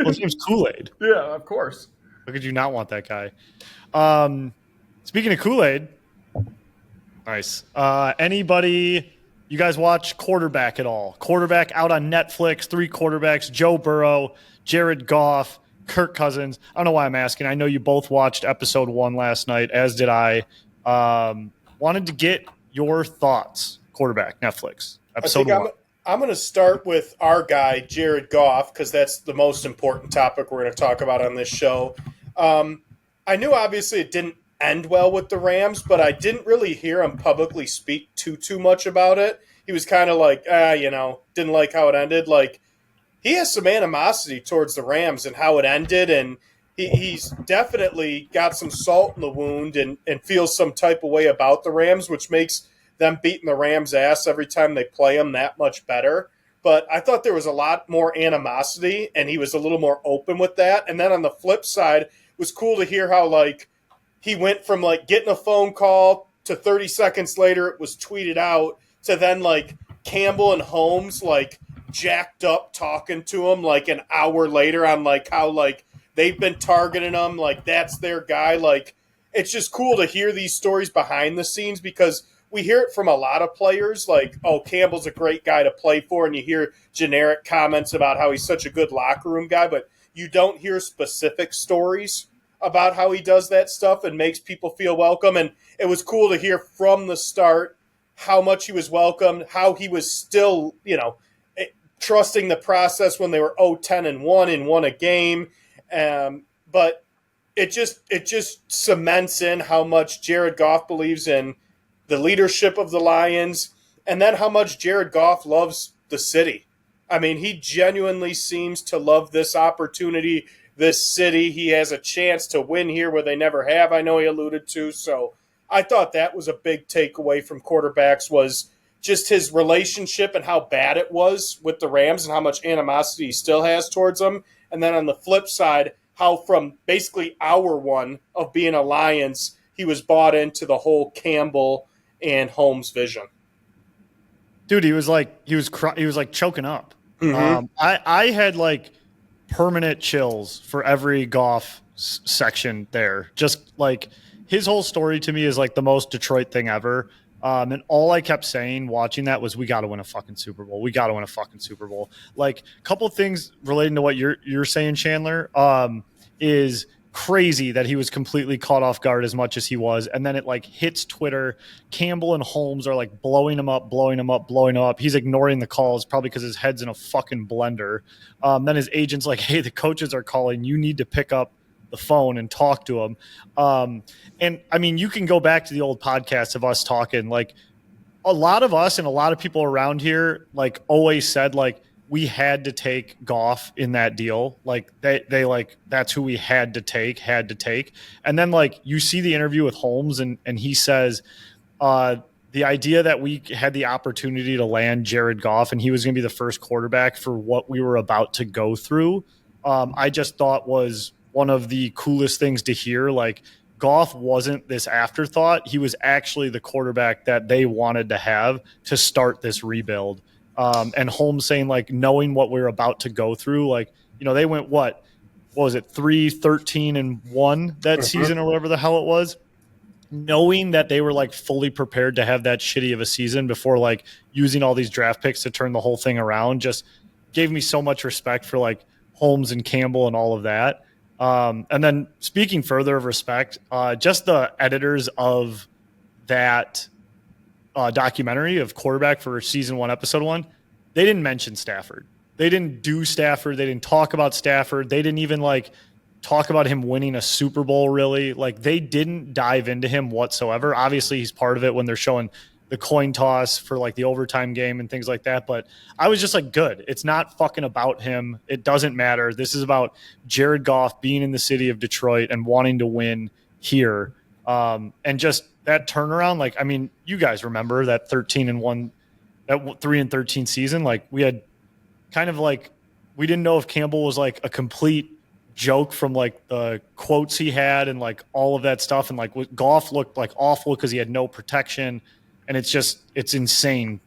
Speaker 1: his name's Kool-Aid.
Speaker 3: Yeah, of course.
Speaker 1: How could you not want that guy? Speaking of Kool-Aid, nice. Anybody, you guys watch Quarterback at all? Quarterback out on Netflix, 3 quarterbacks, Joe Burrow, Jared Goff, Kirk Cousins. I don't know why I'm asking. I know you both watched episode 1 last night, as did I. Wanted to get your thoughts. Quarterback, Netflix, episode 1.
Speaker 2: I'm going to start with our guy, Jared Goff, because that's the most important topic we're going to talk about on this show. I knew obviously it didn't end well with the Rams, but I didn't really hear him publicly speak too much about it. He was kind of like, didn't like how it ended. Like, he has some animosity towards the Rams and how it ended, and he's definitely got some salt in the wound and feels some type of way about the Rams, which makes them beating the Rams' ass every time they play them that much better. But I thought there was a lot more animosity, and he was a little more open with that. And then on the flip side, it was cool to hear how, like, he went from, like, getting a phone call to 30 seconds later it was tweeted out to then, like, Campbell and Holmes, like, jacked up talking to him, like, an hour later on, like, how, like, they've been targeting him, like, that's their guy. Like, it's just cool to hear these stories behind the scenes because we hear it from a lot of players, like, oh, Campbell's a great guy to play for, and you hear generic comments about how he's such a good locker room guy, but you don't hear specific stories about how he does that stuff and makes people feel welcome. And it was cool to hear from the start how much he was welcomed, how he was still, trusting the process when they were 0-10-1 and won a game. But it just cements in how much Jared Goff believes in the leadership of the Lions, and then how much Jared Goff loves the city. I mean, he genuinely seems to love this opportunity, this city. He has a chance to win here where they never have, I know he alluded to. So I thought that was a big takeaway from quarterbacks was just his relationship and how bad it was with the Rams and how much animosity he still has towards them. And then on the flip side, how from basically hour 1 of being a Lions, he was bought into the whole Campbell and Holmes vision.
Speaker 1: Dude, he was like choking up.
Speaker 2: Mm-hmm.
Speaker 1: I had like permanent chills for every Goff section there. Just like his whole story to me is like the most Detroit thing ever. And all I kept saying watching that was, we got to win a fucking Super Bowl. We got to win a fucking Super Bowl. Like a couple things relating to what you're saying, Chandler, is crazy that he was completely caught off guard as much as he was. And then it like hits Twitter. Campbell and Holmes are like blowing him up. He's ignoring the calls probably because his head's in a fucking blender. Then his agent's like, hey, the coaches are calling. You need to pick up the phone and talk to him. And I mean, you can go back to the old podcasts of us talking. Like a lot of us and a lot of people around here like always said like we had to take Goff in that deal. Like they like that's who we had to take. And then like you see the interview with Holmes and he says the idea that we had the opportunity to land Jared Goff and he was going to be the first quarterback for what we were about to go through. I just thought was one of the coolest things to hear. Like Goff wasn't this afterthought. He was actually the quarterback that they wanted to have to start this rebuild. And Holmes saying like, knowing what we're about to go through, like, they went, what was it? 3-13-1 that season or whatever the hell it was. Knowing that they were like fully prepared to have that shitty of a season before like using all these draft picks to turn the whole thing around just gave me so much respect for like Holmes and Campbell and all of that. And then speaking further of respect, just the editors of that documentary of Quarterback for season 1, episode 1, they didn't mention Stafford. They didn't do Stafford. They didn't talk about Stafford. They didn't even like talk about him winning a Super Bowl really. Like they didn't dive into him whatsoever. Obviously he's part of it when they're showing the coin toss for like the overtime game and things like that. But I was just like, good. It's not fucking about him. It doesn't matter. This is about Jared Goff being in the city of Detroit and wanting to win here. And just that turnaround, like, I mean, you guys remember that 13-1, that 3-13 season. Like, we had kind of like, we didn't know if Campbell was like a complete joke from like the quotes he had and like all of that stuff. And like Goff looked like awful because he had no protection. And it's insane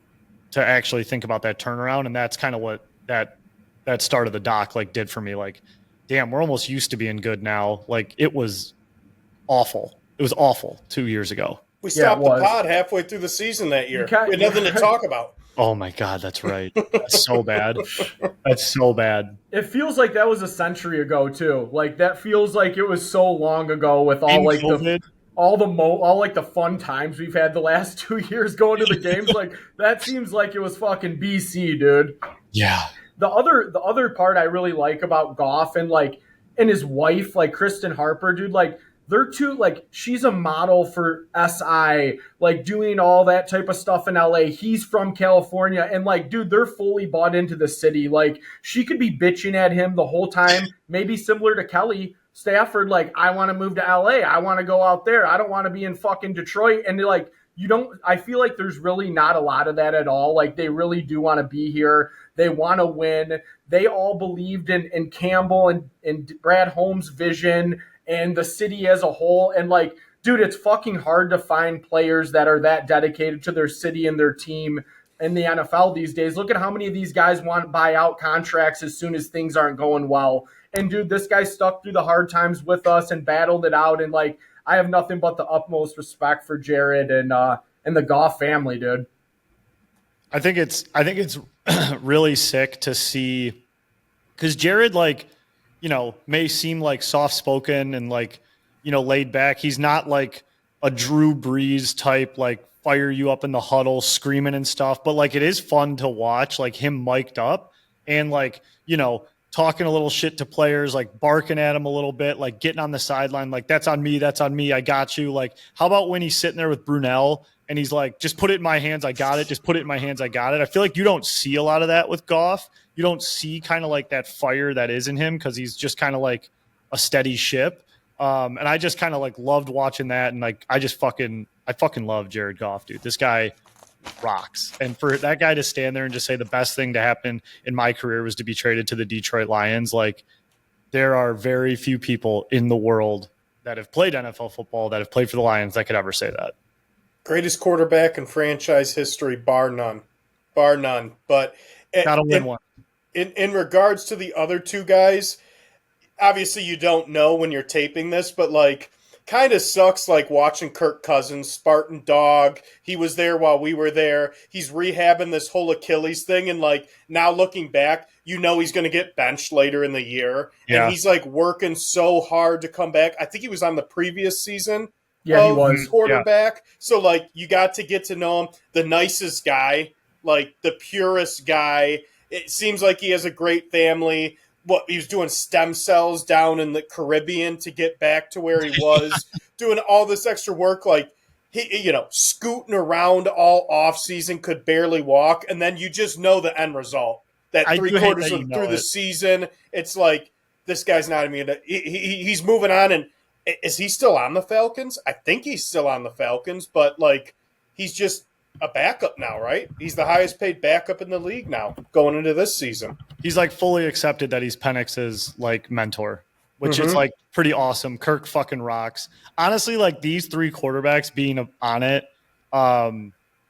Speaker 1: to actually think about that turnaround. And that's kind of what that start of the doc like did for me. Like, damn, we're almost used to being good now. Like, it was awful. It was awful 2 years ago.
Speaker 2: We stopped the pod halfway through the season that year. We had nothing to talk about.
Speaker 1: Oh my God, that's right. That's so bad. That's so bad.
Speaker 3: It feels like that was a century ago too. Like, that feels like it was so long ago with all like
Speaker 1: COVID.
Speaker 3: all like the fun times we've had the last 2 years going to the games. Like, that seems like it was fucking BC, dude.
Speaker 1: Yeah.
Speaker 3: The other part I really like about Goff and his wife, like Kristen Harper, dude, like, they're two, like, she's a model for SI, like, doing all that type of stuff in LA. He's from California. And, like, dude, they're fully bought into the city. Like, she could be bitching at him the whole time, maybe similar to Kelly Stafford. Like, I want to move to LA. I want to go out there. I don't want to be in fucking Detroit. And they're like, I feel like there's really not a lot of that at all. Like, they really do want to be here. They want to win. They all believed in Campbell and Brad Holmes' vision and the city as a whole. And like, dude, it's fucking hard to find players that are that dedicated to their city and their team in the NFL these days. Look at how many of these guys want buyout contracts as soon as things aren't going well. And dude, this guy stuck through the hard times with us and battled it out. And like, I have nothing but the utmost respect for Jared and the Goff family, dude.
Speaker 1: I think it's really sick to see, because Jared, like, you know, may seem like soft-spoken and like, you know, laid back. He's not like a Drew Brees type, like fire you up in the huddle, screaming and stuff. But like, it is fun to watch, like him mic'd up and like, you know, talking a little shit to players, like barking at him a little bit, like getting on the sideline, like, that's on me, I got you. Like, how about when he's sitting there with Brunell and he's like, just put it in my hands, I got it. Just put it in my hands, I got it. I feel like you don't see a lot of that with Goff. You don't see kind of like that fire that is in him because he's just kind of like a steady ship. And I just kind of like loved watching that. And like, I fucking love Jared Goff, dude. This guy rocks. And for that guy to stand there and just say the best thing to happen in my career was to be traded to the Detroit Lions. Like, there are very few people in the world that have played NFL football, that have played for the Lions, that could ever say that.
Speaker 2: Greatest quarterback in franchise history, bar none. But
Speaker 1: gotta win one.
Speaker 2: In regards to the other two guys, obviously you don't know when you're taping this, but like, kind of sucks like watching Kirk Cousins, Spartan Dog. He was there while we were there. He's rehabbing this whole Achilles thing, and like, now looking back, you know he's going to get benched later in the year. Yeah. And he's like working so hard to come back. I think he was on the previous season.
Speaker 3: Yeah, he was
Speaker 2: quarterback. Yeah. So like, you got to get to know him, the nicest guy, like the purest guy. It seems like he has a great family. What he was doing stem cells down in the Caribbean to get back to where he was, doing all this extra work, like he, you know, scooting around all off season, could barely walk, and then you just know the end result. That 3/4 through the season, it's like, this guy's not immune. He's moving on, and is he still on the Falcons? I think he's still on the Falcons, but like, he's just a backup now, right? He's the highest paid backup in the league now going into this season.
Speaker 1: He's like fully accepted that he's Penix's like mentor, which is like pretty awesome. Kirk fucking rocks. Honestly, like, these three quarterbacks being on it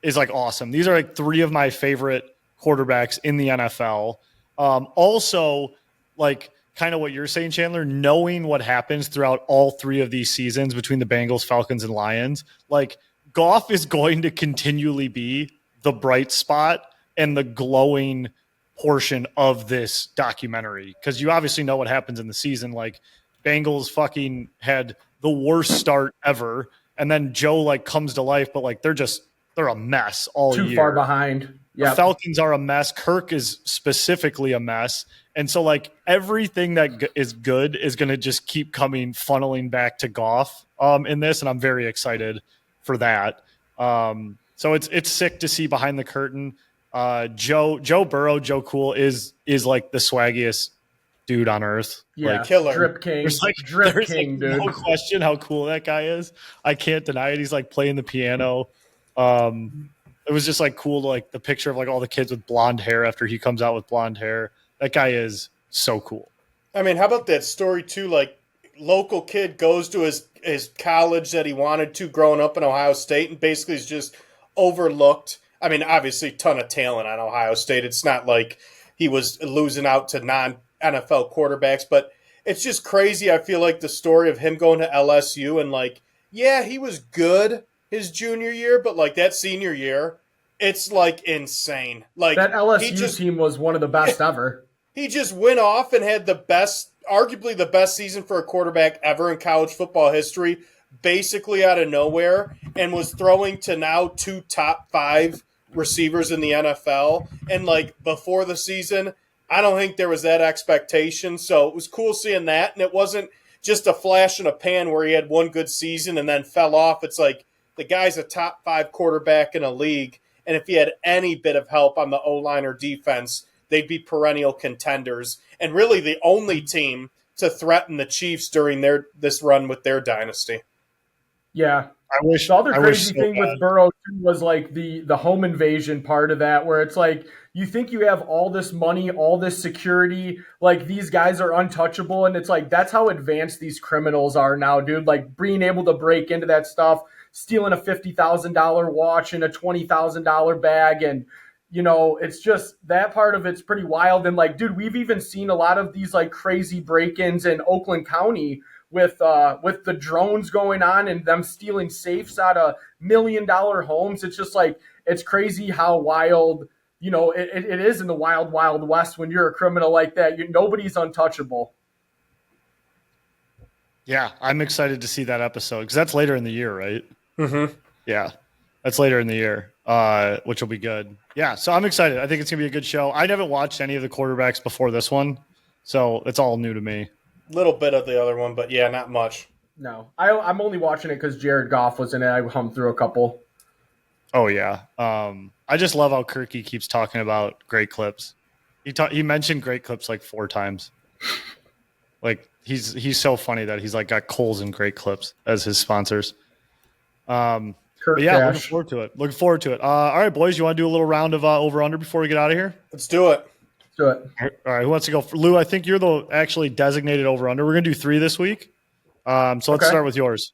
Speaker 1: is like awesome. These are like three of my favorite quarterbacks in the NFL. Also, like, kind of what you're saying, Chandler, knowing what happens throughout all three of these seasons between the Bengals, Falcons, and Lions, like, Goff is going to continually be the bright spot and the glowing portion of this documentary, because you obviously know what happens in the season. Like, Bengals fucking had the worst start ever, and then Joe like comes to life, but like, they're a mess all year.
Speaker 3: Too far behind.
Speaker 1: Yeah, Falcons are a mess. Kirk is specifically a mess, and so like, everything that is good is going to just keep funneling back to Goff in this, and I'm very excited for that. So it's sick to see behind the curtain. Joe Burrow, Joe Cool is like the swaggiest dude on earth.
Speaker 3: Yeah,
Speaker 2: killer.
Speaker 3: Drip King,
Speaker 1: There's
Speaker 3: Drip King, dude.
Speaker 1: no question how cool that guy is. I can't deny it. He's like playing the piano. It was just like cool to like the picture of like all the kids with blonde hair after he comes out with blonde hair. That guy is so cool.
Speaker 2: I mean, how about that story too? Like, local kid goes to his college that he wanted to growing up in Ohio State and basically is just overlooked. I mean, obviously, ton of talent on Ohio State. It's not like he was losing out to non-NFL quarterbacks, but it's just crazy. I feel like the story of him going to LSU and like, yeah, he was good his junior year, but like that senior year, it's like insane. Like
Speaker 3: that LSU team was one of the best ever.
Speaker 2: He just went off and had the best, arguably the best season for a quarterback ever in college football history, basically out of nowhere, and was throwing to now 2 top 5 receivers in the NFL. And like before the season, I don't think there was that expectation. So it was cool seeing that. And it wasn't just a flash in a pan where he had one good season and then fell off. It's like the guy's a top 5 quarterback in a league. And if he had any bit of help on the O-line or defense, they'd be perennial contenders and really the only team to threaten the Chiefs during this run with their dynasty.
Speaker 3: Yeah. The other crazy thing with Burrow too was like the home invasion part of that, where it's like you think you have all this money, all this security, like these guys are untouchable, and it's like that's how advanced these criminals are now, dude. Like being able to break into that stuff, stealing a $50,000 watch and a $20,000 bag, and you know, it's just that part of it's pretty wild. And like, dude, we've even seen a lot of these like crazy break-ins in Oakland County with the drones going on and them stealing safes out of $1 million homes. It's just like, it's crazy how wild, you know, it is in the wild, wild west when you're a criminal like that. Nobody's untouchable.
Speaker 1: Yeah, I'm excited to see that episode because that's later in the year, right?
Speaker 2: Mm-hmm.
Speaker 1: Yeah, that's later in the year, which will be good. Yeah, so I'm excited. I think it's going to be a good show. I haven't watched any of the quarterbacks before this one, so it's all new to me.
Speaker 2: Little bit of the other one, but yeah, not much.
Speaker 3: No, I'm only watching it because Jared Goff was in it. I hummed through a couple.
Speaker 1: Oh, yeah. I just love how Kirky keeps talking about great clips. He mentioned great clips like 4 times. Like, he's so funny that he's like got Kohl's and Great Clips as his sponsors. But yeah, looking forward to it. All right, boys, you want to do a little round of over-under before we get out of here?
Speaker 2: Let's do it.
Speaker 3: Do it.
Speaker 1: All right, who wants to go? Lou, I think you're the actually designated over-under. We're going to do 3 this week. So let's start with yours.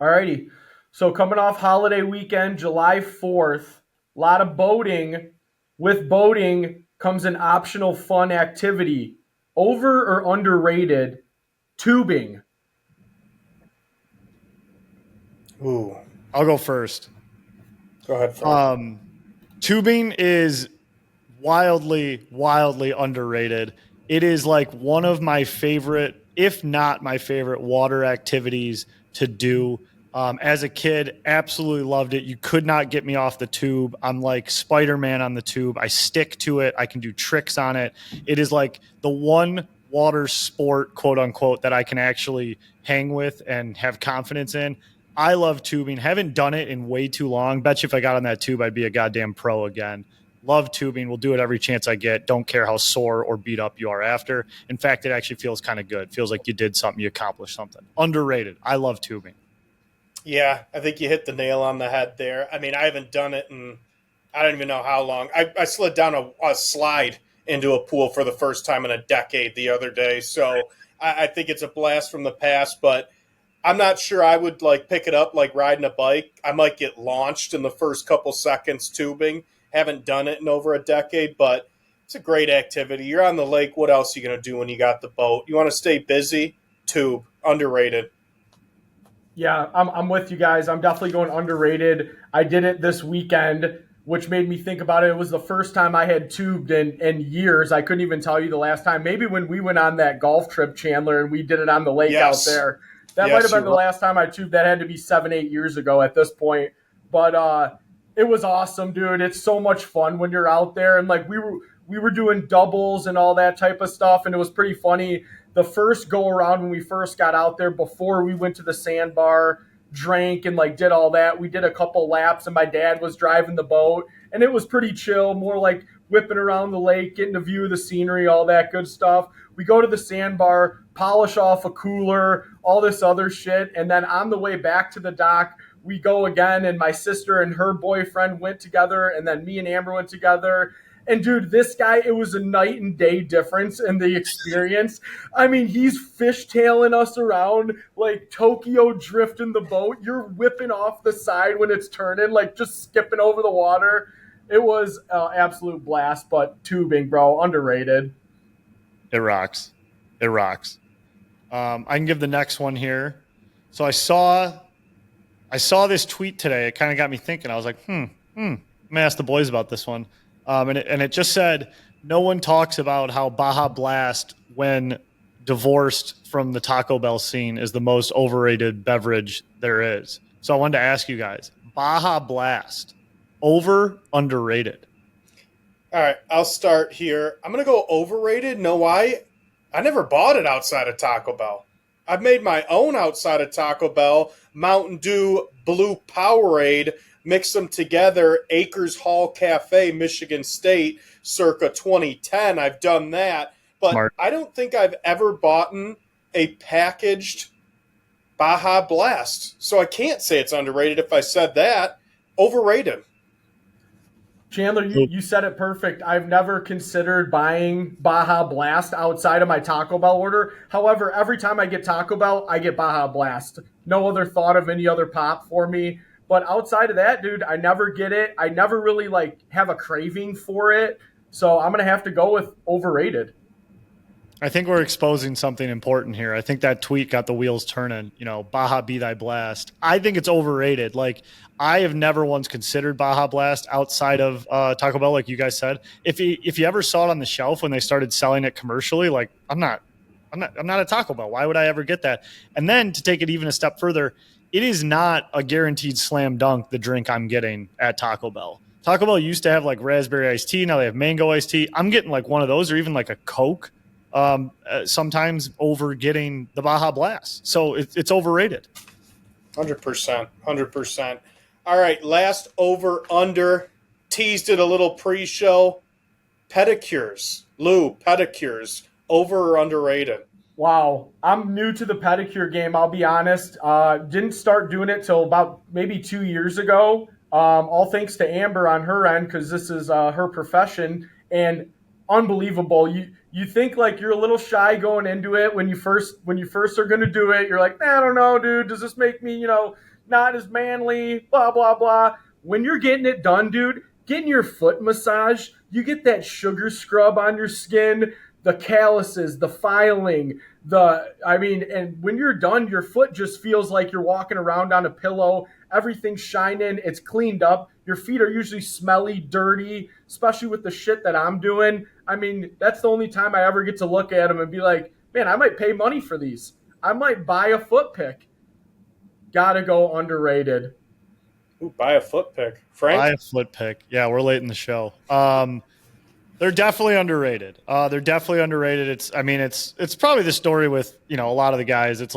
Speaker 3: All righty. So coming off holiday weekend, July 4th, a lot of boating. With boating comes an optional fun activity. Over or underrated, tubing.
Speaker 2: Ooh.
Speaker 1: I'll go first.
Speaker 2: Go ahead, Frank.
Speaker 1: Tubing is wildly underrated. It is like one of my favorite, if not my favorite, water activities to do. As a kid, absolutely loved it. You could not get me off the tube. I'm like Spider-Man on the tube. I stick to it. I can do tricks on it. It is like the one water sport, quote unquote, that I can actually hang with and have confidence in. I love tubing. Haven't done it in way too long. Bet you if I got on that tube, I'd be a goddamn pro again. Love tubing. We'll do it every chance I get. Don't care how sore or beat up you are after. In fact, it actually feels kind of good. Feels like you did something. You accomplished something. Underrated. I love tubing.
Speaker 2: Yeah, I think you hit the nail on the head there. I mean, I haven't done it in I don't even know how long. I slid down a slide into a pool for the first time in a decade the other day. So I think it's a blast from the past, but I'm not sure I would like pick it up like riding a bike. I might get launched in the first couple seconds tubing. Haven't done it in over a decade, but it's a great activity. You're on the lake. What else are you going to do when you got the boat? You want to stay busy? Tube. Underrated.
Speaker 3: Yeah, I'm with you guys. I'm definitely going underrated. I did it this weekend, which made me think about it. It was the first time I had tubed in years. I couldn't even tell you the last time. Maybe when we went on that golf trip, Chandler, and we did it on the lake out there. That might have been the last time I tubed. That had to be 7-8 years ago at this point. But it was awesome, dude. It's so much fun when you're out there. And like we were doing doubles and all that type of stuff, and it was pretty funny. The first go around when we first got out there, before we went to the sandbar, drank and like did all that, we did a couple laps and my dad was driving the boat, and it was pretty chill, more like whipping around the lake, getting a view of the scenery, all that good stuff. We go to the sandbar, polish off a cooler, all this other shit. And then on the way back to the dock, we go again, and my sister and her boyfriend went together, and then me and Amber went together. And dude, this guy, it was a night and day difference in the experience. I mean, he's fishtailing us around like Tokyo drifting the boat. You're whipping off the side when it's turning, like just skipping over the water. It was an absolute blast, but tubing, bro, underrated.
Speaker 1: It rocks. It rocks. I can give the next one here. So I saw this tweet today. It kind of got me thinking. I was like, I'm going to ask the boys about this one. And it just said, no one talks about how Baja Blast, when divorced from the Taco Bell scene, is the most overrated beverage there is. So I wanted to ask you guys, Baja Blast, over, underrated?
Speaker 2: All right, I'll start here. I'm going to go overrated. Know why? I never bought it outside of Taco Bell. I've made my own outside of Taco Bell, Mountain Dew Blue Powerade, mix them together, Acres Hall Cafe, Michigan State, circa 2010. I've done that. But
Speaker 1: Smart.
Speaker 2: I don't think I've ever bought a packaged Baja Blast. So I can't say it's underrated if I said that. Overrated.
Speaker 3: Chandler, you said it perfect. I've never considered buying Baja Blast outside of my Taco Bell order. However, every time I get Taco Bell, I get Baja Blast. No other thought of any other pop for me. But outside of that, dude, I never get it. I never really have a craving for it. So I'm going to have to go with overrated.
Speaker 1: I think we're exposing something important here. I think that tweet got the wheels turning, Baja be thy blast. I think it's overrated. I have never once considered Baja Blast outside of Taco Bell, like you guys said. If you ever saw it on the shelf when they started selling it commercially, I'm not a Taco Bell. Why would I ever get that? And then to take it even a step further, it is not a guaranteed slam dunk, the drink I'm getting at Taco Bell. Taco Bell used to have raspberry iced tea. Now they have mango iced tea. I'm getting one of those, or even a Coke. Sometimes over getting the Baja Blast. So it's overrated.
Speaker 2: 100%. 100%. All right, last over under. Teased it a little pre-show. Pedicures. Lou, pedicures. Over or underrated?
Speaker 3: Wow. I'm new to the pedicure game, I'll be honest. Didn't start doing it till about maybe 2 years ago. All thanks to Amber on her end, because this is her profession. And unbelievable. You think you're a little shy going into it when you first are going to do it. You're like, I don't know, dude. Does this make me, not as manly? Blah, blah, blah. When you're getting it done, dude, getting your foot massage, you get that sugar scrub on your skin, the calluses, the filing, and when you're done, your foot just feels like you're walking around on a pillow. Everything's shining. It's cleaned up. Your feet are usually smelly, dirty, especially with the shit that I'm doing. That's the only time I ever get to look at them and be like, man, I might pay money for these. I might buy a foot pick. Gotta go underrated.
Speaker 2: Ooh, buy a foot pick. Frank?
Speaker 1: Buy a foot pick. Yeah, we're late in the show. They're definitely underrated. It's probably the story with, a lot of the guys. It's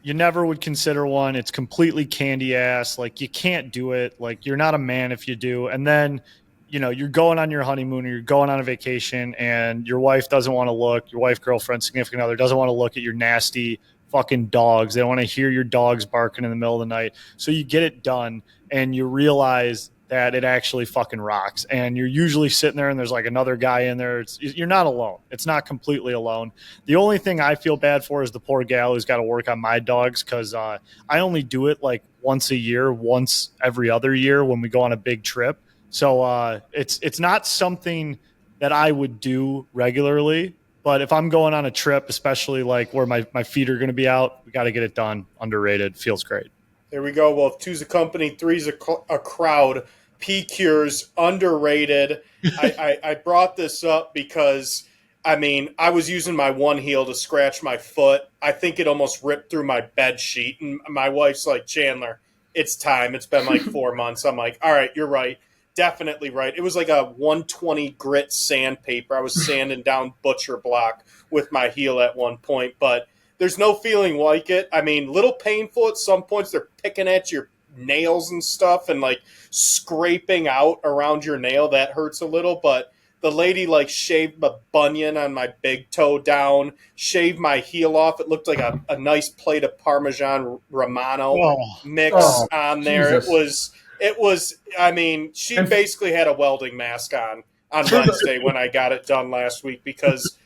Speaker 1: you never would consider one. It's completely candy ass. You can't do it. You're not a man if you do. And then, you're going on your honeymoon or you're going on a vacation and your wife doesn't want to look, your wife, girlfriend, significant other doesn't want to look at your nasty fucking dogs. They don't want to hear your dogs barking in the middle of the night. So you get it done and you realize that it actually fucking rocks. And you're usually sitting there and there's another guy in there. You're not alone. It's not completely alone. The only thing I feel bad for is the poor gal who's got to work on my dogs, because I only do it once a year, once every other year when we go on a big trip. So it's not something that I would do regularly. But if I'm going on a trip, especially where my feet are going to be out, we got to get it done. Underrated. Feels great.
Speaker 2: There we go. Well, two's a company, three's a crowd. P-Cure's underrated. I brought this up because, I was using my one heel to scratch my foot. I think it almost ripped through my bed sheet. And my wife's like, Chandler, it's time. It's been 4 months. I'm like, all right, you're right. Definitely right. It was a 120 grit sandpaper. I was sanding down butcher block with my heel at one point, but there's no feeling like it. Little painful at some points. They're picking at your nails and stuff and scraping out around your nail. That hurts a little, but The lady like shaved a bunion on my big toe down, shaved my heel off. It looked like a nice plate of Parmesan Romano mix on there.
Speaker 3: Jesus.
Speaker 2: It was. I mean, she basically had a welding mask on Wednesday when I got it done last week because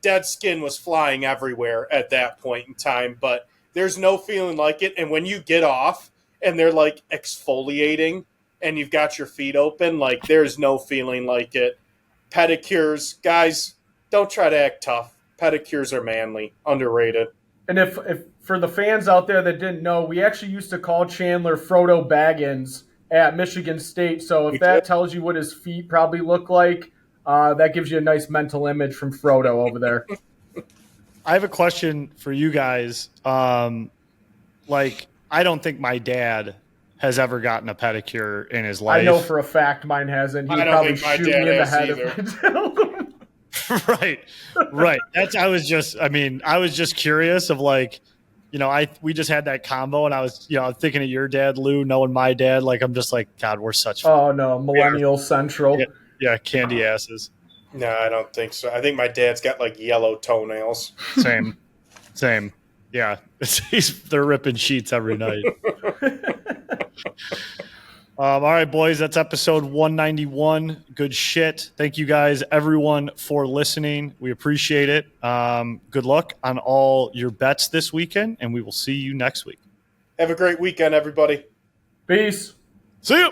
Speaker 2: dead skin was flying everywhere at that point in time. But there's no feeling like it. And when you get off and they're like exfoliating and you've got your feet open, like there's no feeling like it. Pedicures, guys, don't try to act tough. Pedicures are manly, underrated.
Speaker 3: And if for the fans out there that didn't know, we actually used to call Chandler Frodo Baggins at Michigan State. So if that tells you what his feet probably look like, that gives you a nice mental image from Frodo over there.
Speaker 1: I have a question for you guys. I don't think my dad has ever gotten a pedicure in his life.
Speaker 3: I know for a fact mine hasn't. He would probably shoot me in the head if I tell him.
Speaker 1: Right. I was just curious of we just had that combo and I was, thinking of your dad, Lou, knowing my dad. Like, I'm just like, God, we're such.
Speaker 3: Oh no. Millennial Central.
Speaker 1: Yeah. Candy asses.
Speaker 2: No, I don't think so. I think my dad's got like yellow toenails.
Speaker 1: Same. Yeah. They're ripping sheets every night. All right, boys, that's episode 191. Good shit. Thank you guys, everyone, for listening. We appreciate it. Good luck on all your bets this weekend, and we will see you next week.
Speaker 2: Have a great weekend, everybody.
Speaker 3: Peace.
Speaker 1: See you.